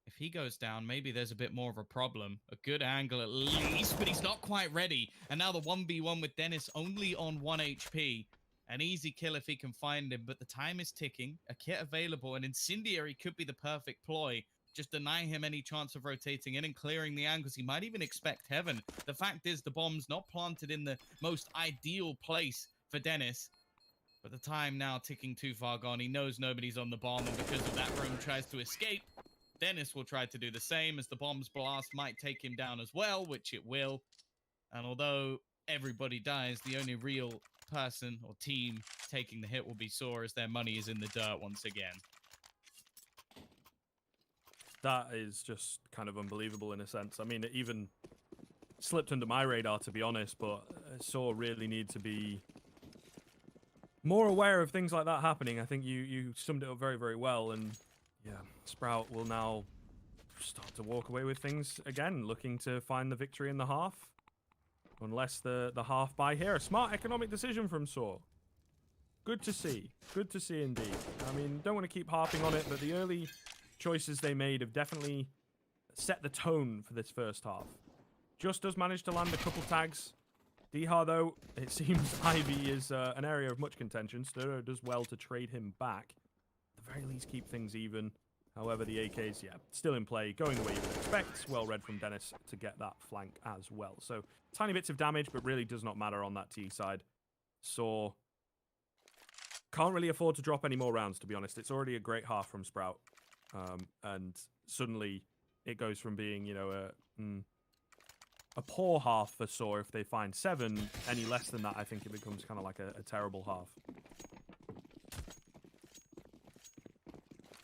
If he goes down, maybe there's a bit more of a problem. A good angle at least, but he's not quite ready. And now the 1v1 with Dennis only on 1 HP. An easy kill if he can find him, but the time is ticking. A kit available, and Incendiary could be the perfect ploy. Just deny him any chance of rotating in and clearing the angles. He might even expect heaven. The fact is, the bomb's not planted in the most ideal place for Dennis. But the time now ticking too far gone. He knows nobody's on the bomb, and because of that, Rome tries to escape. Dennis will try to do the same, as the bomb's blast might take him down as well, which it will. And although everybody dies, the only real person or team taking the hit will be sAw, as their money is in the dirt once again. That is just kind of unbelievable in a sense. I mean, it even slipped under my radar, to be honest, but sAw really need to be more aware of things like that happening. I think you summed it up very, very well. And yeah, Sprout will now start to walk away with things again, looking to find the victory in the half. Unless the half by here. A smart economic decision from sAw. Good to see. Good to see indeed. I mean, don't want to keep harping on it, but the early choices they made have definitely set the tone for this first half. Just does manage to land a couple tags. Dihar, though, it seems Ivy is an area of much contention. Sturo does well to trade him back. At the very least, keep things even. However, the AK's, yeah, still in play, going the way you would expect. Well read from Dennis to get that flank as well. So, tiny bits of damage, but really does not matter on that T side. sAw can't really afford to drop any more rounds, to be honest. It's already a great half from Sprout. And suddenly it goes from being, you know, a poor half for sAw. If they find 7, any less than that, I think it becomes kind of like a terrible half.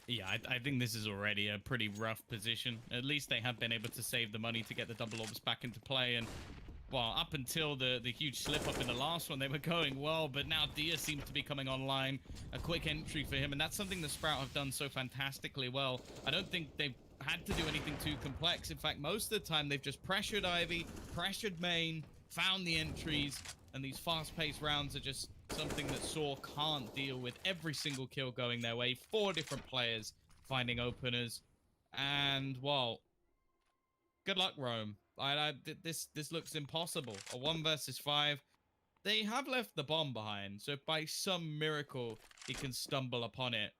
Yeah, I think this is already a pretty rough position. At least they have been able to save the money to get the double orbs back into play. And, well, up until the huge slip-up in the last one, they were going well. But now Dia seems to be coming online. A quick entry for him. And that's something the Sprout have done so fantastically well. I don't think they've had to do anything too complex. In fact, most of the time, they've just pressured Ivy, pressured main, found the entries. And these fast-paced rounds are just something that sAw can't deal with. Every single kill going their way. 4 different players finding openers. And, well, good luck, Rome. This looks impossible. A 1 versus 5. They have left the bomb behind. So if by some miracle he can stumble upon it,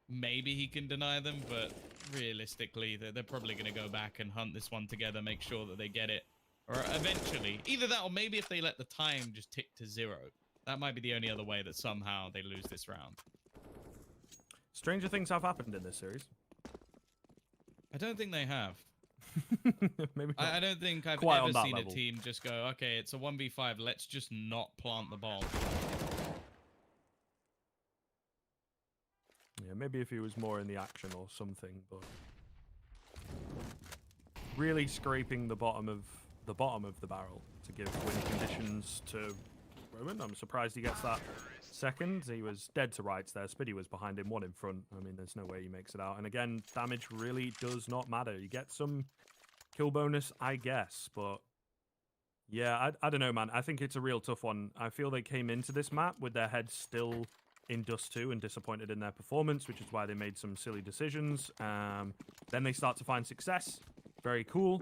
maybe he can deny them. But realistically, they're probably going to go back and hunt this one together, make sure that they get it. Or eventually. Either that or maybe if they let the time just tick to 0. That might be the only other way that somehow they lose this round. Stranger things have happened in this series. I don't think they have. Maybe not. I don't think I've Quite ever on that seen level. a team just go, okay, it's a 1v5, let's just not plant the bomb. Yeah, maybe if he was more in the action or something, but really scraping the bottom of the barrel to give win conditions to Roman. I'm surprised he gets that second. He was dead to rights there. Spiddy was behind him, 1 in front. I mean, there's no way he makes it out. And again, damage really does not matter. You get some kill bonus, I guess, but yeah, I don't know, man. I think it's a real tough one. I feel they came into this map with their heads still in Dust 2 and disappointed in their performance, which is why they made some silly decisions. Then they start to find success. Very cool.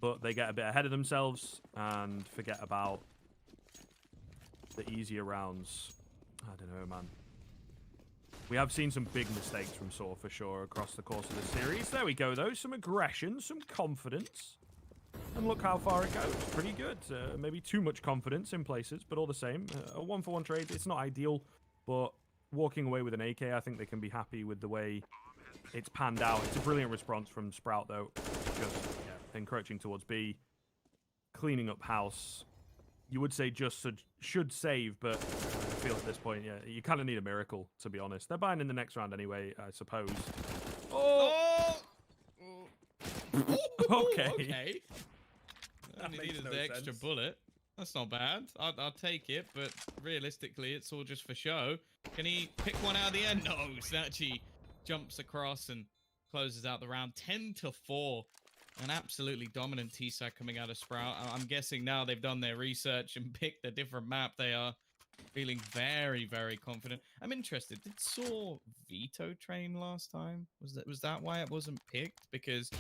But they get a bit ahead of themselves and forget about the easier rounds. I don't know, man. We have seen some big mistakes from sAw for sure across the course of the series. There we go, though. Some aggression, some confidence. And look how far it goes. Pretty good. Maybe too much confidence in places, but all the same. A 1-for-1 trade, it's not ideal, but walking away with an AK, I think they can be happy with the way it's panned out. It's a brilliant response from Sprout, though. Just encroaching towards B, cleaning up house. You would say just should save, but I feel at this point, yeah, you kind of need a miracle, to be honest. They're buying in the next round anyway, I suppose. Oh! Okay. Only needed the extra bullet. That's not bad. I'll take it, but realistically, it's all just for show. Can he pick one out of the end? No, Snatchy jumps across and closes out the round. 10-4. An absolutely dominant T-Side coming out of Sprout. I'm guessing now they've done their research and picked a different map. They are feeling very, very confident. I'm interested. Did sAw veto train last time? Was that why it wasn't picked? Because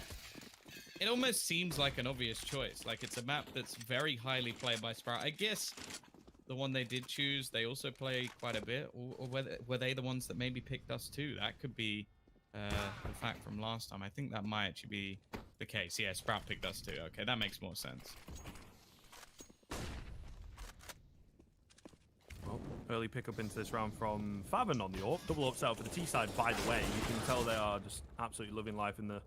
it almost seems like an obvious choice. Like, it's a map that's very highly played by Sprout. I guess the one they did choose, they also play quite a bit. Or were they the ones that maybe picked us too? That could be the fact from last time. I think that might actually be the case. Yeah, Sprout picked us too. Okay, that makes more sense. Well, early pickup into this round from Faven on the AWP. Double upset for the T side, by the way. You can tell they are just absolutely loving life in the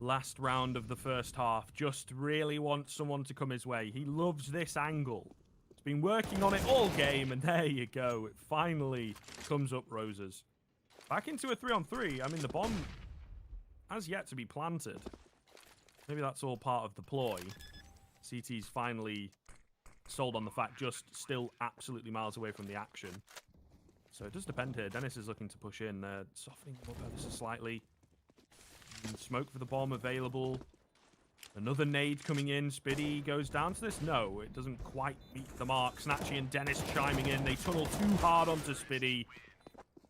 last round of the first half. Just really wants someone to come his way. He loves this angle. He's been working on it all game, and there you go. It finally comes up roses. Back into a 3-on-3. I mean, the bomb has yet to be planted. Maybe that's all part of the ploy. CT's finally sold on the fact, just still absolutely miles away from the action. So it does depend here. Dennis is looking to push in, softening him up ever so slightly. And smoke for the bomb available. Another nade coming in. Spiddy goes down to this. No, it doesn't quite meet the mark. Snatchy and Dennis chiming in. They tunnel too hard onto Spiddy.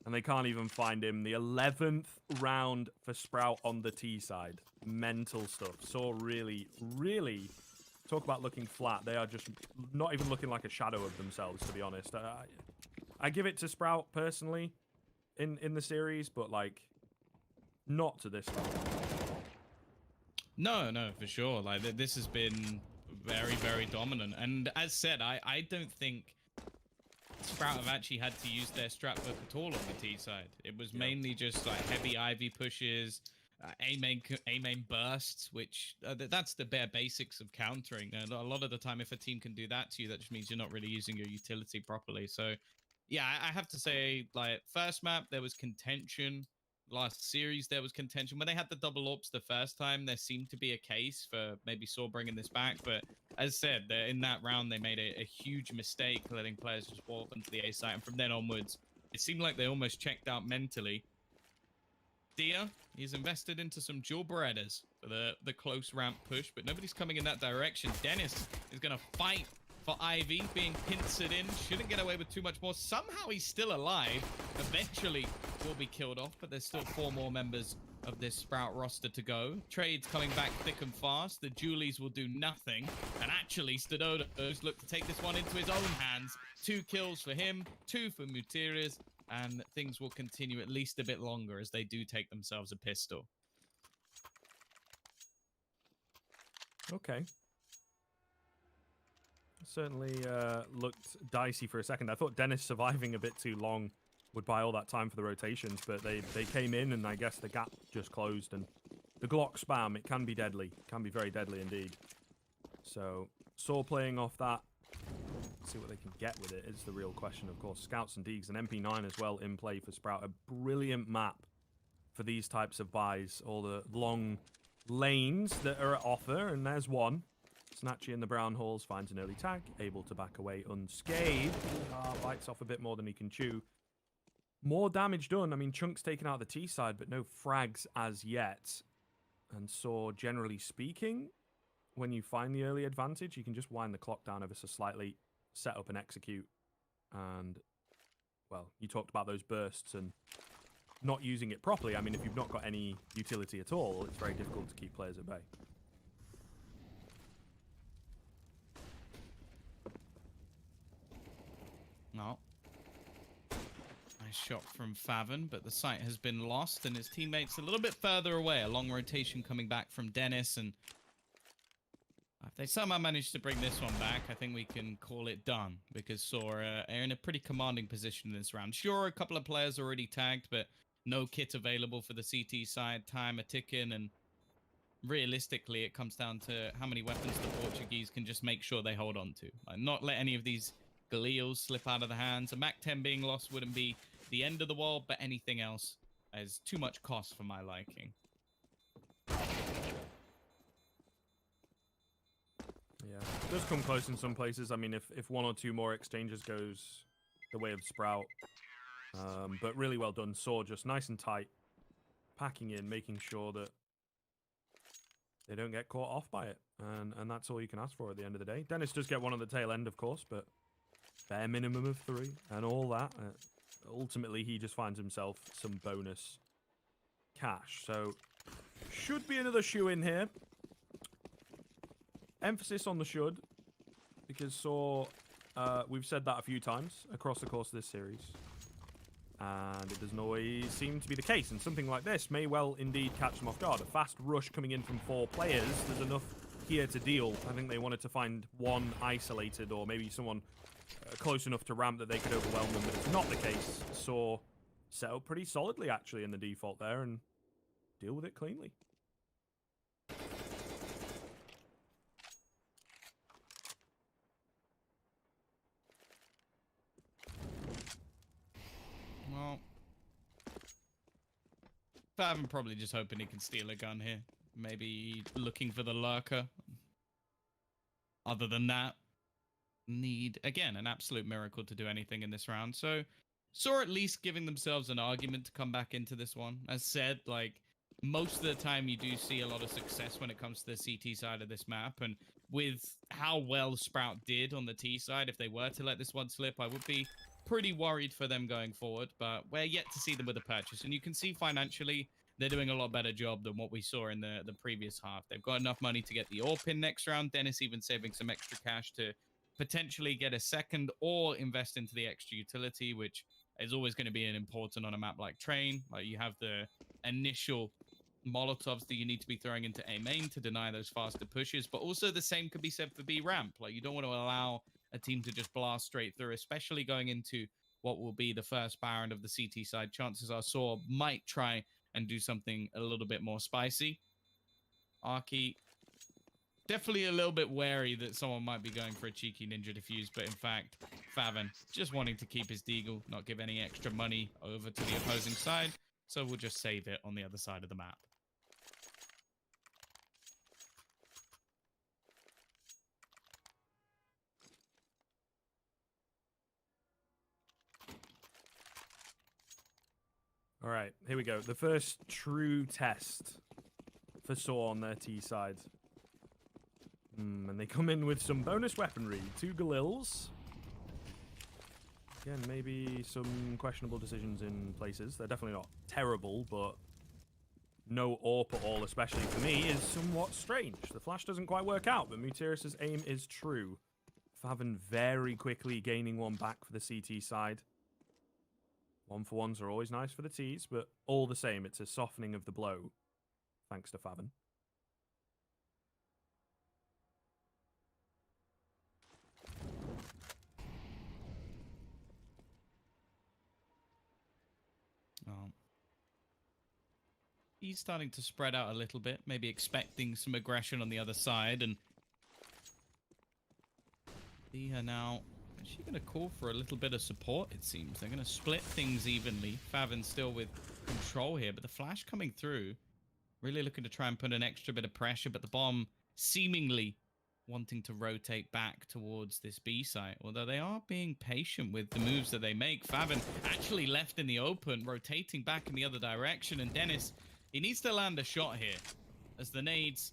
And they can't even find him. The 11th round for Sprout on the T side. Mental stuff. sAw really, really, talk about looking flat. They are just not even looking like a shadow of themselves, to be honest. I give it to Sprout personally in the series, but like, not to this level. No, for sure. Like, this has been very, very dominant. And as said, I don't think Sprout have actually had to use their strat book at all on the T side. It was mainly just like heavy Ivy pushes, A-main bursts, which that's the bare basics of countering. A lot of the time, if a team can do that to you, that just means you're not really using your utility properly. So yeah, I have to say, like, first map, there was contention. Last series, there was contention. When they had the double ops the first time, there seemed to be a case for maybe sAw bringing this back. But as said, in that round, they made a huge mistake, letting players just walk into the A site. And from then onwards, it seemed like they almost checked out mentally. Dia, he's invested into some dual Berettas for the close ramp push, but nobody's coming in that direction. Dennis is going to fight for Ivy, being pincered in. Shouldn't get away with too much more. Somehow he's still alive. Eventually will be killed off, but there's still 4 more members of this Sprout roster to go. Trades coming back thick and fast. The Julies will do nothing. And actually, Stadodos look to take this one into his own hands. 2 kills for him, 2 for Mutiris, and things will continue at least a bit longer as they do take themselves a pistol. Okay. Certainly looked dicey for a second. I thought Dennis surviving a bit too long would buy all that time for the rotations, but they came in, and I guess the gap just closed. And the Glock spam, it can be deadly. It can be very deadly indeed. So sAw playing off that. Let's see what they can get with it is the real question, of course. Scouts and Deegs and MP9 as well in play for Sprout. A brilliant map for these types of buys. All the long lanes that are at offer, and there's one. Snatchy in the brown halls finds an early tag, able to back away unscathed. Bites off a bit more than he can chew. More damage done. I mean, Chunk's taken out the T side, but no frags as yet. And sAw, generally speaking, when you find the early advantage, you can just wind the clock down ever so slightly, set up and execute. And, well, you talked about those bursts and not using it properly. I mean, if you've not got any utility at all, it's very difficult to keep players at bay. No. Nice shot from Favin, but the site has been lost, and his teammates a little bit further away. A long rotation coming back from Dennis, and if they somehow manage to bring this one back, I think we can call it done, because sAw are in a pretty commanding position in this round. Sure, a couple of players already tagged, but no kit available for the CT side. Time a ticking, and realistically, it comes down to how many weapons the Portuguese can just make sure they hold on to. Like, not let any of these Galeals slip out of the hands. A MAC-10 being lost wouldn't be the end of the world, but anything else is too much cost for my liking. Yeah, it does come close in some places. I mean, if one or two more exchanges goes the way of Sprout. But really well done. sAw just nice and tight, packing in, making sure that they don't get caught off by it. And that's all you can ask for at the end of the day. Dennis does get one on the tail end, of course, but bare minimum of 3 and all that. Ultimately, he just finds himself some bonus cash. So, should be another shoe in here. Emphasis on the should, because sAw, we've said that a few times across the course of this series. And it doesn't always seem to be the case. And something like this may well indeed catch them off guard. A fast rush coming in from 4 players. There's enough here to deal. I think they wanted to find one isolated or maybe someone close enough to ramp that they could overwhelm them. But it's not the case. sAw set up pretty solidly, actually, in the default there and deal with it cleanly. Well, Favin probably just hoping he can steal a gun here. Maybe looking for the lurker. Other than that, need, again, an absolute miracle to do anything in this round. So, sAw at least giving themselves an argument to come back into this one. As said, like, most of the time you do see a lot of success when it comes to the CT side of this map. And with how well Sprout did on the T side, if they were to let this one slip, I would be pretty worried for them going forward, but we're yet to see them with a purchase. And you can see financially, they're doing a lot better job than what we saw in the previous half. They've got enough money to get the AWP in next round. Dennis even saving some extra cash to potentially get a second or invest into the extra utility, which is always going to be an important on a map like Train. Like, you have the initial Molotovs that you need to be throwing into A main to deny those faster pushes, but also the same could be said for B ramp. Like, you don't want to allow a team to just blast straight through, especially going into what will be the first Baron of the CT side. Chances are sAw might try and do something a little bit more spicy. Arky, definitely a little bit wary that someone might be going for a cheeky ninja defuse, but in fact, Favin just wanting to keep his deagle, not give any extra money over to the opposing side, so we'll just save it on the other side of the map. All right, here we go. The first true test for sAw on their T side. And they come in with some bonus weaponry. 2 Galils. Again, maybe some questionable decisions in places. They're definitely not terrible, but no AWP at all, especially for me, is somewhat strange. The flash doesn't quite work out, but Mutiris's aim is true. Favin very quickly gaining one back for the CT side. 1-for-1s are always nice for the Ts, but all the same, it's a softening of the blow, thanks to Favin. He's starting to spread out a little bit, maybe expecting some aggression on the other side, and see her now. Is she going to call for a little bit of support, it seems? They're going to split things evenly. Favin still with control here, but the flash coming through. Really looking to try and put an extra bit of pressure, but the bomb seemingly wanting to rotate back towards this B site. Although they are being patient with the moves that they make. Favin actually left in the open, rotating back in the other direction. And Dennis, he needs to land a shot here. as the nades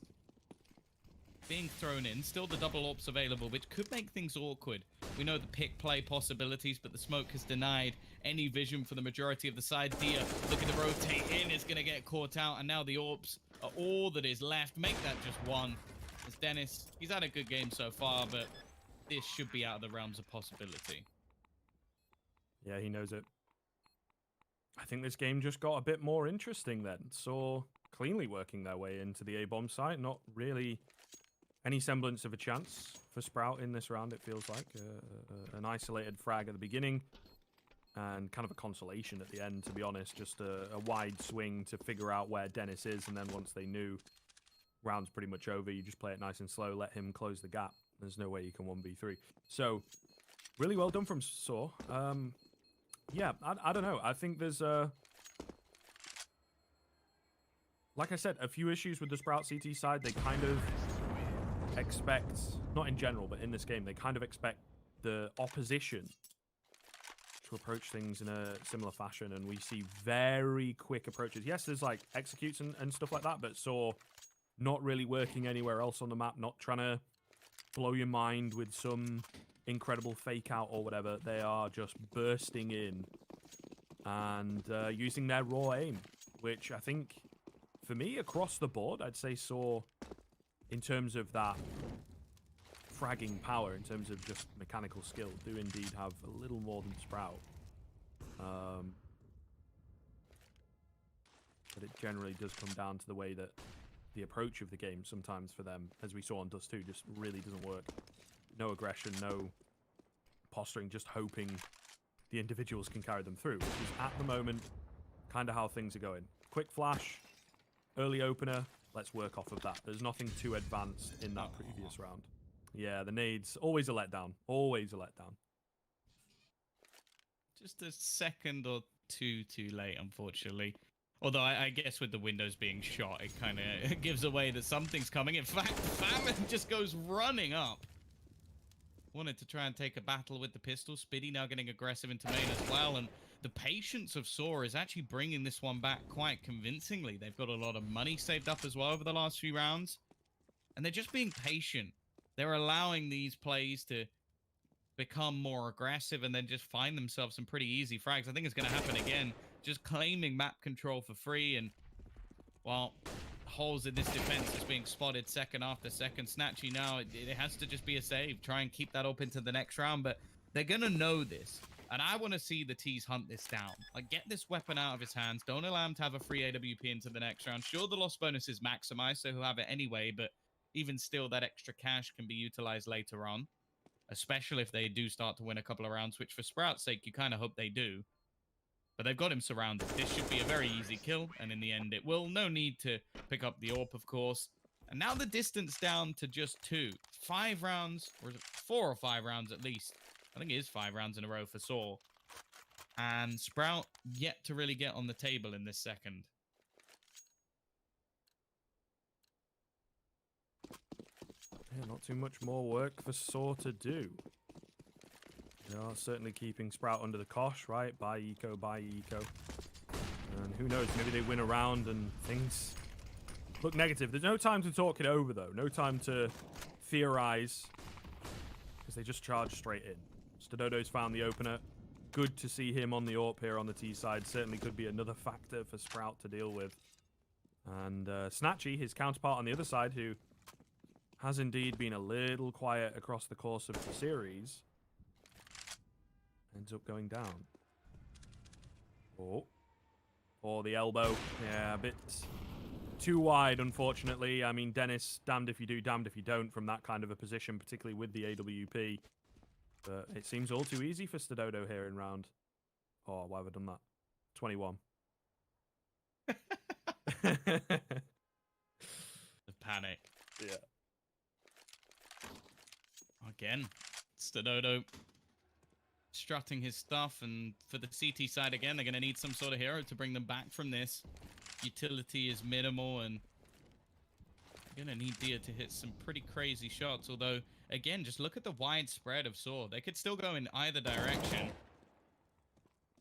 being thrown in. Still the double AWPs available, which could make things awkward. We know the pick play possibilities, but the smoke has denied any vision for the majority of the side. Dia looking to rotate in, is going to get caught out, and now the AWPs are all that is left. Make that just one. As Dennis, he's had a good game so far, but this should be out of the realms of possibility. Yeah, he knows it. I think this game just got a bit more interesting then. Saw cleanly working their way into the A-bomb site. Not really any semblance of a chance for Sprout in this round, it feels like. An isolated frag at the beginning and kind of a consolation at the end, to be honest. Just a wide swing to figure out where Dennis is, and then once they knew, round's pretty much over. You just play it nice and slow, let him close the gap. There's no way you can 1v3. So, really well done from sAw. Yeah, I don't know. I think there's like I said, a few issues with the Sprout CT side. They kind of expect, not in general, but in this game, they kind of expect the opposition to approach things in a similar fashion, and we see very quick approaches. Yes, there's like executes and stuff like that, but sAw not really working anywhere else on the map, not trying to blow your mind with some incredible fake out or whatever. They are just bursting in and using their raw aim, which I think, for me, across the board, I'd say sAw, in terms of that fragging power, in terms of just mechanical skill, do indeed have a little more than Sprout. But it generally does come down to the way that the approach of the game sometimes for them, as we saw on Dust 2, just really doesn't work. No aggression, no posturing, just hoping the individuals can carry them through, which is at the moment kind of how things are going. Quick flash, early opener, let's work off of that. There's nothing too advanced in that previous round. Yeah, the nades, always a letdown. Always a letdown. Just a second or two too late, unfortunately. Although I guess with the windows being shot, it kind of gives away that something's coming. In fact, Famine just goes running up. Wanted to try and take a battle with the pistol. Spiddy now getting aggressive into main as well. And the patience of sAw is actually bringing this one back quite convincingly. They've got a lot of money saved up as well over the last few rounds. And they're just being patient. They're allowing these plays to become more aggressive and then just find themselves some pretty easy frags. I think it's going to happen again. Just claiming map control for free, and, well, holes in this defense is being spotted second after second. Snatchy now, it has to just be a save. Try and keep that up into the next round, but they're going to know this. And I want to see the T's hunt this down. Like, get this weapon out of his hands. Don't allow him to have a free AWP into the next round. Sure, the loss bonus is maximized, so he'll have it anyway, but even still, that extra cash can be utilized later on, especially if they do start to win a couple of rounds, which for Sprout's sake, you kind of hope they do. But they've got him surrounded. This should be a very easy kill, and in the end it will. No need to pick up the AWP, of course. And now the distance down to just 2. 5 rounds, or is it 4 or 5 rounds at least? I think it is 5 rounds in a row for sAw. And Sprout yet to really get on the table in this second. Yeah, not too much more work for sAw to do. They are certainly keeping Sprout under the cosh, right? Buy eco, buy eco. And who knows, maybe they win a round and things look negative. There's no time to talk it over, though. No time to theorize, because they just charge straight in. Stadodo's found the opener. Good to see him on the AWP here on the T side. Certainly could be another factor for Sprout to deal with. And Snatchy, his counterpart on the other side, who has indeed been a little quiet across the course of the series, ends up going down. Oh, the elbow. Yeah, a bit too wide, unfortunately. I mean, Dennis, damned if you do, damned if you don't from that kind of a position, particularly with the AWP. But it seems all too easy for Stadodo here in round. Oh, why have I done that? 21. The panic. Yeah. Again, Stadodo strutting his stuff, and for the CT side again, they're going to need some sort of hero to bring them back from this. Utility is minimal, and you're going to need Dia to hit some pretty crazy shots, although, again, just look at the wide spread of sAw. They could still go in either direction.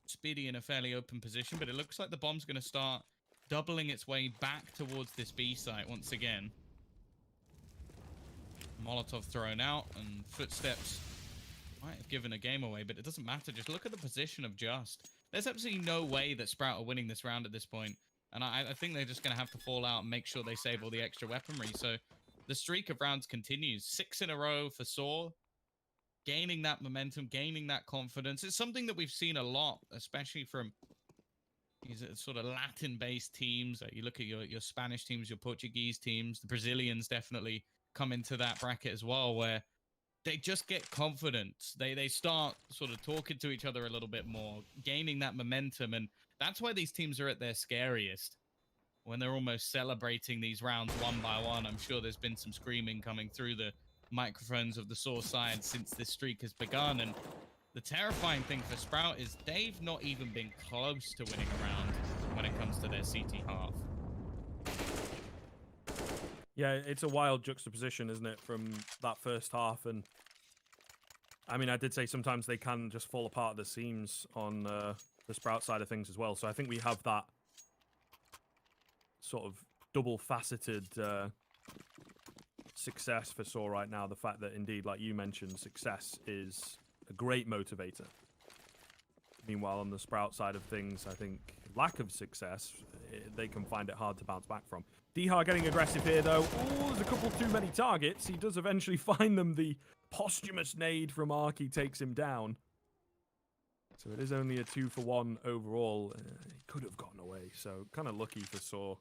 Speedy in a fairly open position, but it looks like the bomb's going to start doubling its way back towards this B site once again. Molotov thrown out, and footsteps might have given a game away, but it doesn't matter. Just look at the position of Just. There's absolutely no way that Sprout are winning this round at this point. And I think they're just going to have to fall out and make sure they save all the extra weaponry. So the streak of rounds continues. 6 in a row for sAw. Gaining that momentum, gaining that confidence. It's something that we've seen a lot, especially from these sort of Latin-based teams. You look at your Spanish teams, your Portuguese teams. The Brazilians definitely come into that bracket as well, where they just get confidence. They start sort of talking to each other a little bit more, gaining that momentum. And that's why these teams are at their scariest, when they're almost celebrating these rounds one by one. I'm sure there's been some screaming coming through the microphones of the sAw side since this streak has begun. And the terrifying thing for Sprout is they've not even been close to winning a round when it comes to their CT half. Yeah, it's a wild juxtaposition, isn't it, from that first half? And I mean, I did say sometimes they can just fall apart at the seams on the Sprout side of things as well. So I think we have that sort of double-faceted success for sAw right now. The fact that, indeed, like you mentioned, success is a great motivator. Meanwhile, on the Sprout side of things, I think lack of success, they can find it hard to bounce back from. Dihar getting aggressive here, though. Oh, there's a couple too many targets. He does eventually find them. The posthumous nade from Arky takes him down. So it is only a 2-for-1 overall. He could have gotten away, so kind of lucky for sAw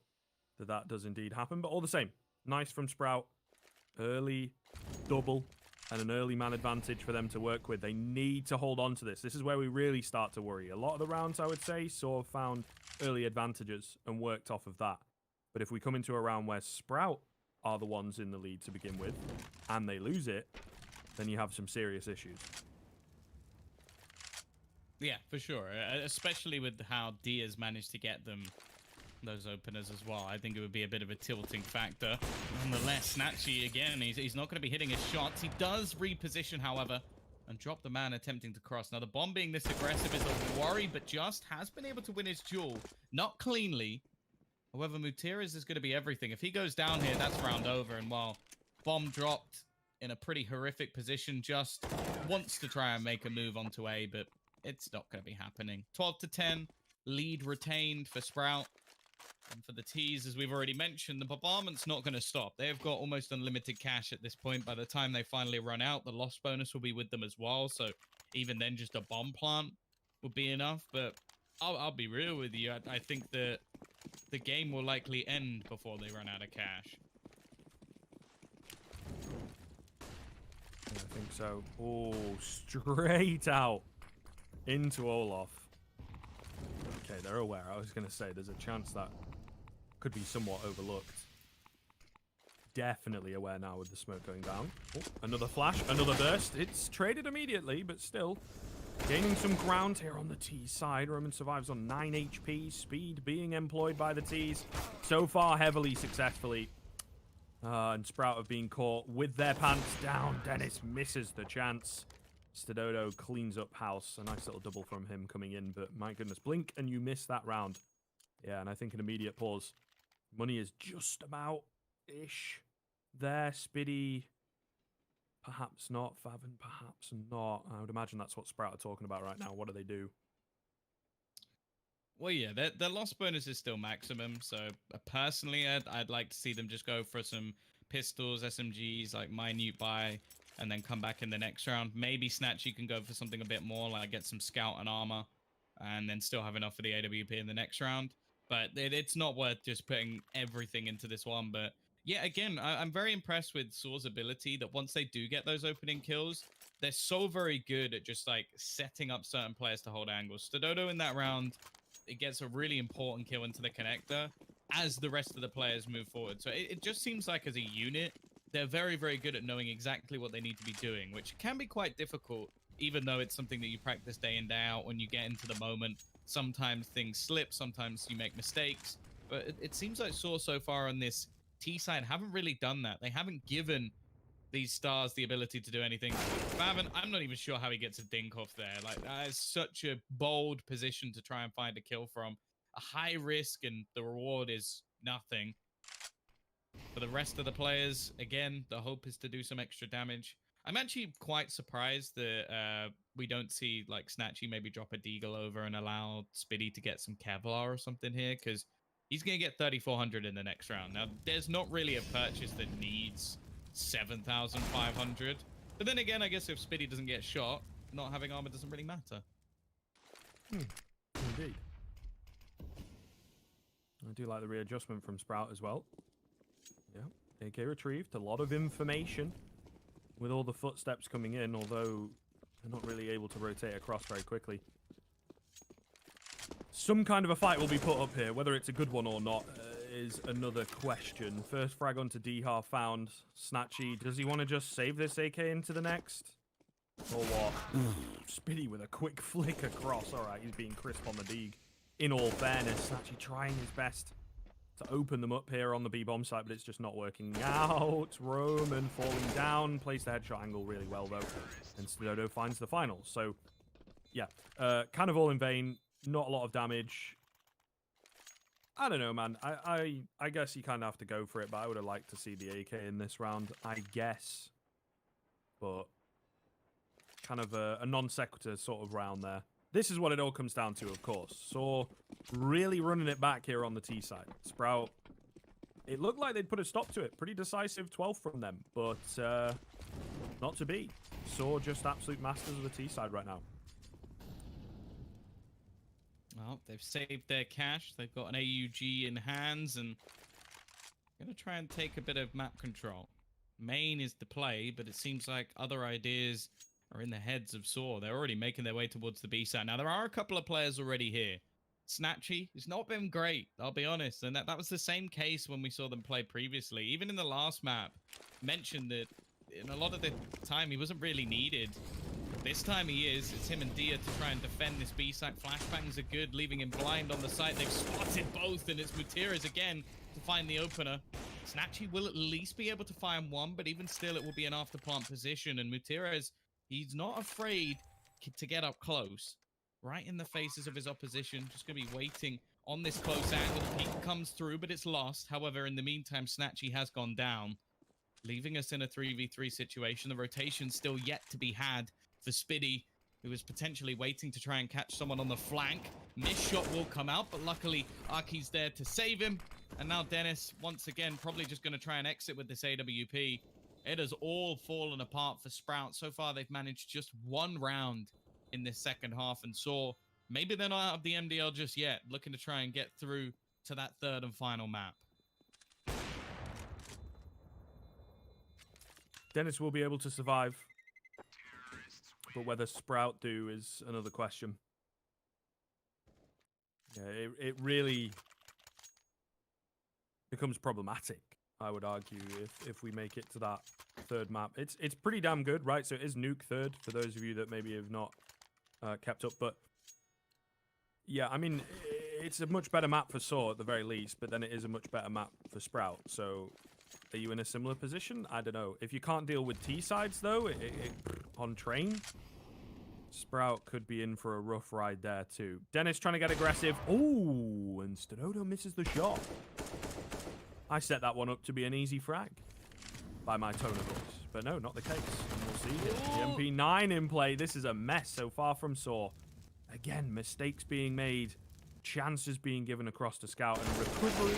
that does indeed happen. But all the same, nice from Sprout. Early double and an early man advantage for them to work with. They need to hold on to this. This is where we really start to worry. A lot of the rounds, I would say, sAw found early advantages and worked off of that. But if we come into a round where Sprout are the ones in the lead to begin with, and they lose it, then you have some serious issues. Yeah, for sure. Especially with how Diaz managed to get them those openers as well. I think it would be a bit of a tilting factor. Nonetheless, Snatchy, again, he's not going to be hitting his shots. He does reposition, however, and drop the man attempting to cross. Now, the bomb being this aggressive is a worry, but Just has been able to win his duel. Not cleanly. However, Mutiras is going to be everything. If he goes down here, that's round over. And while bomb dropped in a pretty horrific position, Just wants to try and make a move onto A, but it's not going to be happening. 12-10, lead retained for Sprout. And for the T's, as we've already mentioned, the bombardment's not going to stop. They've got almost unlimited cash at this point. By the time they finally run out, the loss bonus will be with them as well. So even then, just a bomb plant would be enough. But I'll be real with you. I think that the game will likely end before they run out of cash. I think so. Oh, straight out into Olaf. Okay, they're aware. I was going to say there's a chance that could be somewhat overlooked. Definitely aware now with the smoke going down. Oh, another flash, another burst. It's traded immediately, but still gaining some ground here on the T side. Roman survives on 9 HP. Speed being employed by the T's. So far, heavily successfully. And Sprout have been caught with their pants down. Dennis misses the chance. Stododo cleans up house. A nice little double from him coming in, but my goodness, blink and you miss that round. Yeah, and I think an immediate pause. Money is just about-ish there. Spiddy, perhaps not. Favin, perhaps not. I would imagine that's what Sprout are talking about right now. What do they do? Well, yeah, their loss bonus is still maximum. So personally, I'd like to see them just go for some pistols, SMGs, like minute buy, and then come back in the next round. Maybe Snatchy can go for something a bit more, like get some scout and armor, and then still have enough for the AWP in the next round. But it's not worth just putting everything into this one. But yeah, again, I'm very impressed with sAw's ability that once they do get those opening kills, they're so very good at just like setting up certain players to hold angles. Stododo in that round, it gets a really important kill into the connector as the rest of the players move forward. So it just seems like as a unit, they're very, very good at knowing exactly what they need to be doing, which can be quite difficult, even though it's something that you practice day in, day out. When you get into the moment, sometimes things slip, sometimes you make mistakes. But it seems like sAw so far on this T side haven't really done that. They haven't given these stars the ability to do anything. Favin, I'm not even sure how he gets a dink off there. Like, that is such a bold position to try and find a kill from. a high risk and the reward is nothing. For the rest of the players, again, the hope is to do some extra damage. I'm actually quite surprised that we don't see like Snatchy maybe drop a Deagle over and allow Spiddy to get some Kevlar or something here, because he's going to get 3,400 in the next round. Now, there's not really a purchase that needs 7,500. But then again, I guess if Spiddy doesn't get shot, not having armor doesn't really matter. Indeed. I do like the readjustment from Sprout as well. Yeah, AK retrieved. A lot of information with all the footsteps coming in, although they're not really able to rotate across very quickly. Some kind of a fight will be put up here. Whether it's a good one or not is another question. First frag onto D-Har found. Snatchy, does he want to just save this AK into the next? Or what? Spiddy with a quick flick across. All right, he's being crisp on the Deeg. In all fairness, Snatchy trying his best to open them up here on the B-bomb site, but it's just not working out. Roman falling down. Plays the headshot angle really well, though. And sAw finds the final. So, yeah, kind of all in vain. Not a lot of damage. I don't know, man. I guess you kind of have to go for it, but I would have liked to see the AK in this round, I guess. But kind of a non sequitur sort of round there. This is what it all comes down to, of course. sAw really running it back here on the T side. Sprout, it looked like they'd put a stop to it. Pretty decisive 12 from them, but not to be. sAw just absolute masters of the T side right now. Well, they've saved their cash. They've got an AUG in hands and going to try and take a bit of map control. Main is the play, but it seems like other ideas are in the heads of sAw. They're already making their way towards the B side. Now, there are a couple of players already here. Snatchy has not been great, I'll be honest. And that was the same case when we saw them play previously. Even in the last map, mentioned that in a lot of the time, he wasn't really needed. This time he is. It's him and Dia to try and defend this B site. Flashbangs are good, leaving him blind on the site. They've spotted both, and it's Mutiras again to find the opener. Snatchy will at least be able to find one, but even still, it will be an after-plant position. And Mutiras, he's not afraid to get up close, right in the faces of his opposition. Just going to be waiting on this close angle. The peek comes through, but it's lost. However, in the meantime, Snatchy has gone down, leaving us in a 3v3 situation. The rotation's still yet to be had for Spiddy, who is potentially waiting to try and catch someone on the flank. Missed shot will come out, but luckily Arky's there to save him. And now Dennis, once again, probably just going to try and exit with this AWP. It has all fallen apart for Sprout. So far, they've managed just one round in this second half. And sAw, maybe they're not out of the MDL just yet, looking to try and get through to that third and final map. Dennis will be able to survive. But whether Sprout do is another question. Yeah, it really becomes problematic, I would argue, if we make it to that third map. It's pretty damn good, right? So it is Nuke third, for those of you that maybe have not kept up. But yeah, I mean, it's a much better map for sAw at the very least, but then it is a much better map for Sprout. So are you in a similar position? I don't know. If you can't deal with T-sides, though, on train, Sprout could be in for a rough ride there, too. Dennis trying to get aggressive. Oh, and sAw misses the shot. I set that one up to be an easy frag by my tone of voice. But no, not the case. And we'll see it. The MP9 in play. This is a mess so far from sAw. Again, mistakes being made. Chances being given across to Scout. And recovery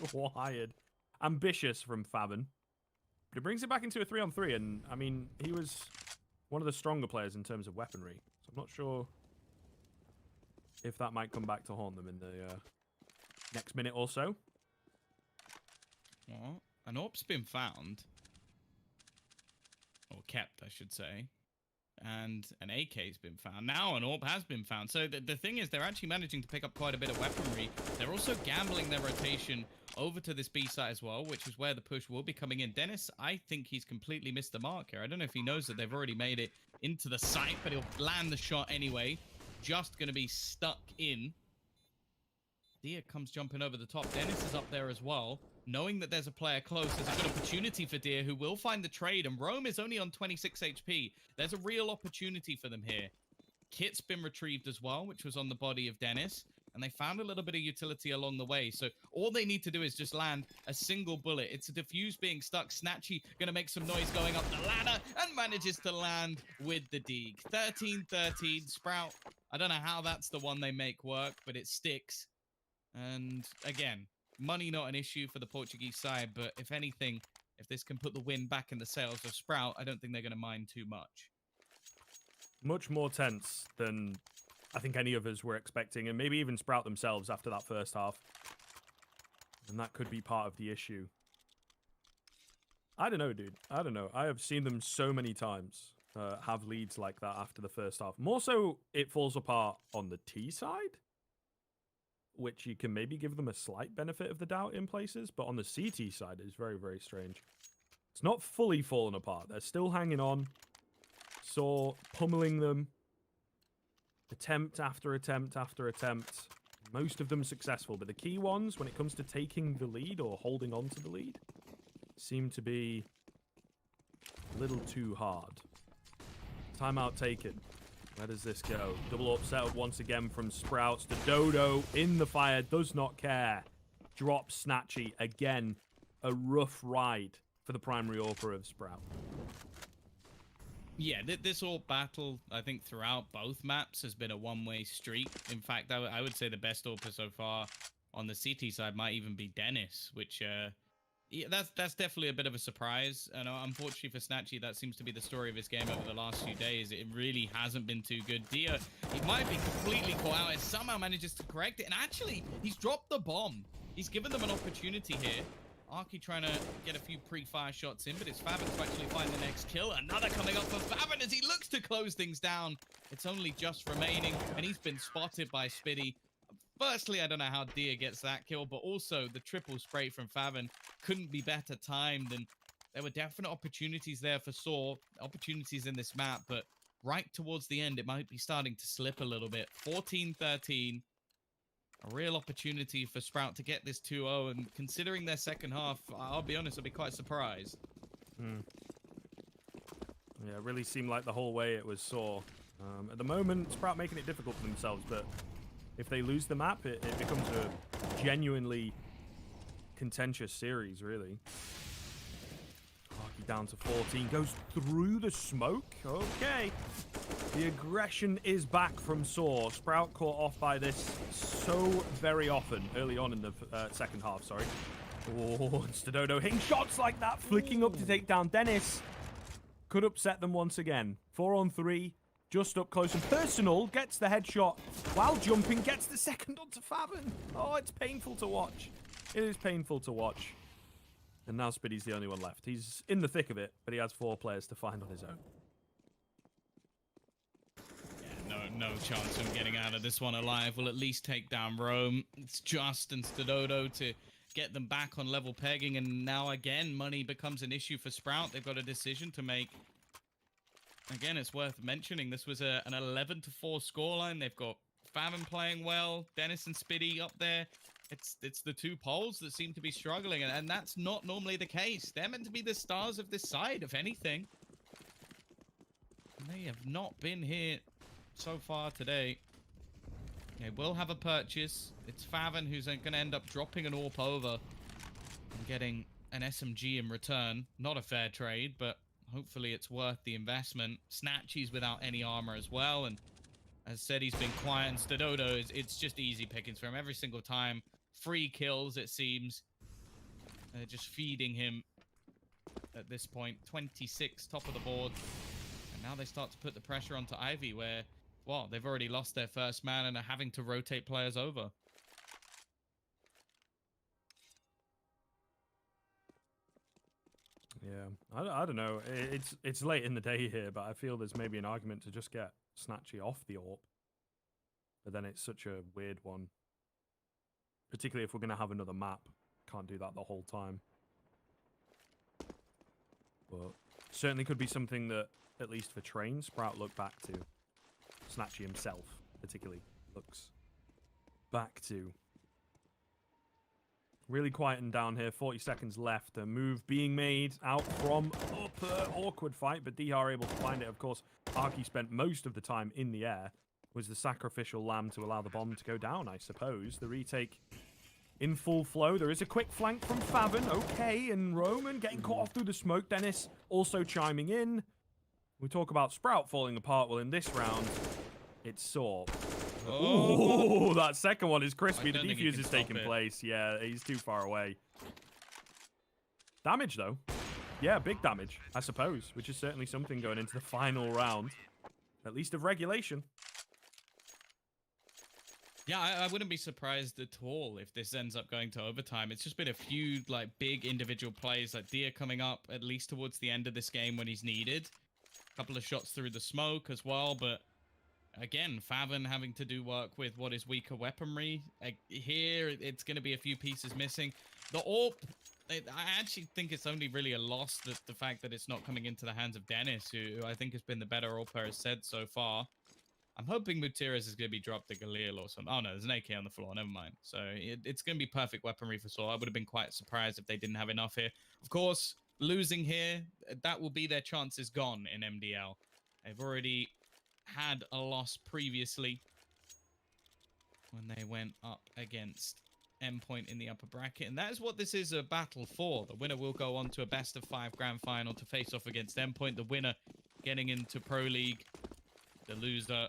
required. Ambitious from Faben. But it brings it back into a 3-on-3. And, I mean, he was one of the stronger players in terms of weaponry. So I'm not sure if that might come back to haunt them in the next minute or so. Well, an AWP's been found. Or kept, I should say. And an AK's been found. Now an AWP has been found. So the thing is, they're actually managing to pick up quite a bit of weaponry. They're also gambling their rotation over to this B site as well, which is where the push will be coming in. Dennis, I think he's completely missed the mark here. I don't know if he knows that they've already made it into the site, but he'll land the shot anyway. Just going to be stuck in. Dia comes jumping over the top. Dennis is up there as well. Knowing that there's a player close, there's a good opportunity for Dia, who will find the trade. And Rome is only on 26 HP. There's a real opportunity for them here. Kit's been retrieved as well, which was on the body of Dennis. And they found a little bit of utility along the way. So all they need to do is just land a single bullet. It's a defuse being stuck. Snatchy going to make some noise going up the ladder and manages to land with the Deeg. 13-13. Sprout, I don't know how that's the one they make work, but it sticks. And again, money not an issue for the Portuguese side, but if anything, if this can put the win back in the sails of Sprout, I don't think they're going to mind too much. Much more tense than I think any of us were expecting, and maybe even Sprout themselves after that first half. And that could be part of the issue. I don't know, dude. I don't know. I have seen them so many times have leads like that after the first half. More so, it falls apart on the T side, which you can maybe give them a slight benefit of the doubt in places, but on the CT side, it's very, very strange. It's not fully fallen apart. They're still hanging on. sAw pummeling them. Attempt after attempt after attempt. Most of them successful, but the key ones, when it comes to taking the lead or holding on to the lead, seem to be a little too hard. Timeout taken. Where does this go? Double up setup once again from Sprouts. The Dodo in the fire, does not care. Drops Snatchy. Again, a rough ride for the primary AWPer of Sprout. Yeah, this AWP battle, I think, throughout both maps has been a one-way street. In fact, I would say the best AWPer so far on the CT side might even be Dennis, which, yeah, that's definitely a bit of a surprise. And unfortunately for Snatchy, that seems to be the story of his game over the last few days. It really hasn't been too good. Dia, he might be completely caught out and somehow manages to correct it. And actually, he's dropped the bomb. He's given them an opportunity here. Arky trying to get a few pre-fire shots in, but it's Favin to actually find the next kill. Another coming up for Favin as he looks to close things down. It's only just remaining, and he's been spotted by Spitty. Firstly, I don't know how Dia gets that kill, but also the triple spray from Favin couldn't be better timed, and there were definite opportunities there for sAw, opportunities in this map, but right towards the end, it might be starting to slip a little bit. 14-13. A real opportunity for Sprout to get this 2-0, and considering their second half, I'll be honest, I'll be quite surprised. Yeah, it really seemed like the whole way it was sAw. At the moment, Sprout making it difficult for themselves, but if they lose the map, it becomes a genuinely contentious series, really. Arky down to 14, goes through the smoke. Okay. The aggression is back from sAw. Sprout caught off by this so very often early on in the second half, sorry. Oh, Stadodo hitting shots like that, flicking up to take down Dennis. Could upset them once again. 4-on-3, just up close and personal, gets the headshot while jumping, gets the second onto Favin. Oh, it's painful to watch. It is painful to watch. And now Spitty's the only one left. He's in the thick of it, but he has 4 players to find on his own. No chance of getting out of this one alive. We'll at least take down Rome. It's Just and Stadodo to get them back on level pegging, and now again money becomes an issue for Sprout. They've got a decision to make. Again, it's worth mentioning this was an 11-4 scoreline. They've got Favin playing well, Dennis and Spitty up there. It's the two poles that seem to be struggling, and that's not normally the case. They're meant to be the stars of this side, if anything. And they have not been here so far today. They will have a purchase. It's Favin who's going to end up dropping an AWP over and getting an SMG in return. Not a fair trade, but hopefully it's worth the investment. Snatchy's without any armor as well, and as said, he's been quiet, and Stadodo, it's just easy pickings for him every single time. Free kills, it seems. They're just feeding him at this point. 26, top of the board. And now they start to put the pressure onto Ivy, where, well, they've already lost their first man and are having to rotate players over. Yeah, I don't know. It's late in the day here, but I feel there's maybe an argument to just get Snatchy off the AWP. But then it's such a weird one. Particularly if we're going to have another map. Can't do that the whole time. But certainly could be something that, at least for train, Sprout look back to. Snatchy himself, particularly, looks back to. Really quieting down here. 40 seconds left. A move being made out from upper. Awkward fight, but DR able to find it, of course. Arky spent most of the time in the air was the sacrificial lamb to allow the bomb to go down, I suppose. The retake in full flow. There is a quick flank from Faven. Okay, and Roman getting caught off through the smoke. Dennis also chiming in. We talk about Sprout falling apart. Well, in this round, it's sAw. Oh, that second one is crispy. The defuse is taking place. Yeah, he's too far away. Damage, though. Yeah, big damage, I suppose, which is certainly something going into the final round, at least of regulation. Yeah, I wouldn't be surprised at all if this ends up going to overtime. It's just been a few like big individual plays, like Dia coming up at least towards the end of this game when he's needed. A couple of shots through the smoke as well, but again, Faven having to do work with what is weaker weaponry. Here, it's going to be a few pieces missing. The AWP, I actually think it's only really a loss that the fact that it's not coming into the hands of Dennis, who I think has been the better AWPer, has said so far. I'm hoping Mutiras is going to be dropped to Galil or something. Oh, no, there's an AK on the floor. Never mind. So it's going to be perfect weaponry for sAw. I would have been quite surprised if they didn't have enough here. Of course, losing here, that will be their chances gone in MDL. They've already had a loss previously when they went up against Endpoint in the upper bracket. And that is what this is a battle for. The winner will go on to a best-of-5 grand final to face off against Endpoint. The winner getting into Pro League. The loser,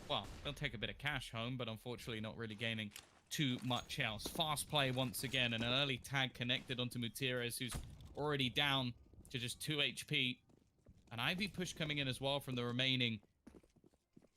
well, they'll take a bit of cash home, but unfortunately not really gaining too much else. Fast play once again, and an early tag connected onto Mutiras, who's already down to just 2 HP. An IV push coming in as well from the remaining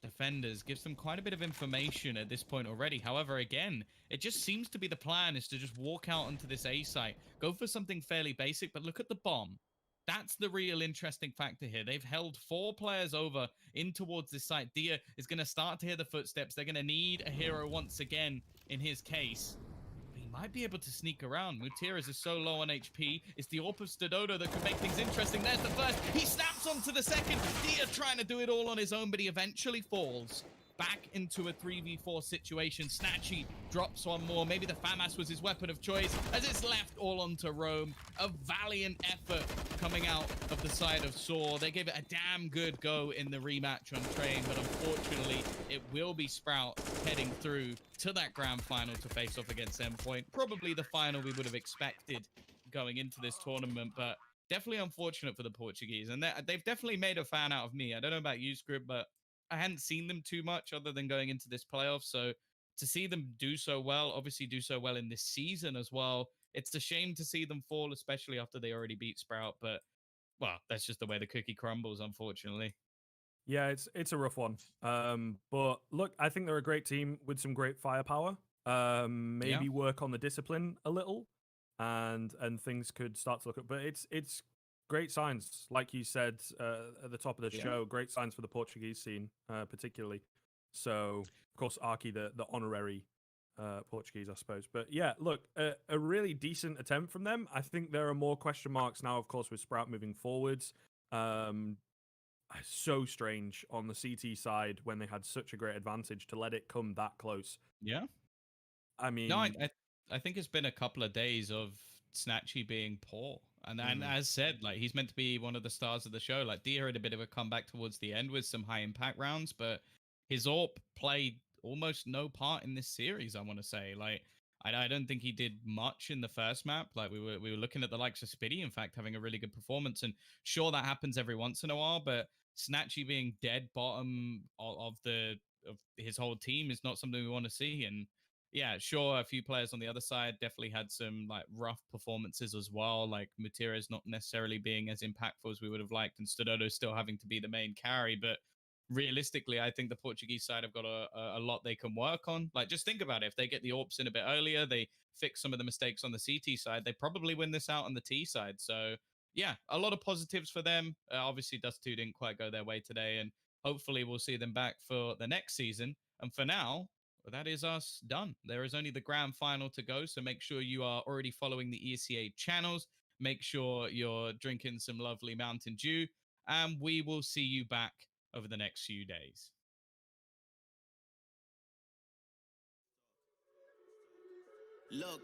defenders gives them quite a bit of information at this point already. However, again, it just seems to be the plan is to just walk out onto this A site, go for something fairly basic, but look at the bomb. That's the real interesting factor here. They've held 4 players over in towards this site. Dia is going to start to hear the footsteps. They're going to need a hero once again in his case. But he might be able to sneak around. Mutiras is so low on HP. It's the AWP of Stododo that could make things interesting. There's the first. He snaps onto the second. Dia trying to do it all on his own, but he eventually falls back into a 3v4 situation. Snatchy drops one more. Maybe the FAMAS was his weapon of choice as it's left all onto Rome. A valiant effort coming out of the side of sAw. They gave it a damn good go in the rematch on Train, but unfortunately it will be Sprout heading through to that grand final to face off against Endpoint. Probably the final we would have expected going into this tournament, but definitely unfortunate for the Portuguese. And they've definitely made a fan out of me. I don't know about you, Scrib, but I hadn't seen them too much other than going into this playoff. So to see them do so well, obviously do so well in this season as well, it's a shame to see them fall, especially after they already beat Sprout. But, well, that's just the way the cookie crumbles, unfortunately. Yeah, it's a rough one. But look, I think they're a great team with some great firepower. Maybe work on the discipline a little, and things could start to look up. But it's great signs, like you said at the top of the show. Great signs for the Portuguese scene, particularly. So, of course, Arky, the honorary Portuguese, I suppose. But yeah, look, a really decent attempt from them. I think there are more question marks now, of course, with Sprout moving forwards. So strange on the CT side when they had such a great advantage to let it come that close. Yeah. I mean, no, I think it's been a couple of days of Snatchy being poor. And as said, like, he's meant to be one of the stars of the show. Like, Dia had a bit of a comeback towards the end with some high impact rounds, but his AWP played almost no part in this series, I want to say. Like, I don't think he did much in the first map. Like, we were looking at the likes of Spitty, in fact, having a really good performance. And sure, that happens every once in a while, but Snatchy being dead bottom of his whole team is not something we want to see. And yeah, sure, a few players on the other side definitely had some like rough performances as well. Like Mutiras not necessarily being as impactful as we would have liked, and Stododo still having to be the main carry. But realistically, I think the Portuguese side have got a lot they can work on. Like, just think about it. If they get the AWPs in a bit earlier, they fix some of the mistakes on the CT side, they probably win this out on the T side. So yeah, a lot of positives for them. Obviously, Dust 2 didn't quite go their way today, and hopefully we'll see them back for the next season. And for now, that is us done. There is only the grand final to go, so make sure you are already following the ESEA channels. Make sure you're drinking some lovely Mountain Dew, and we will see you back over the next few days. Look,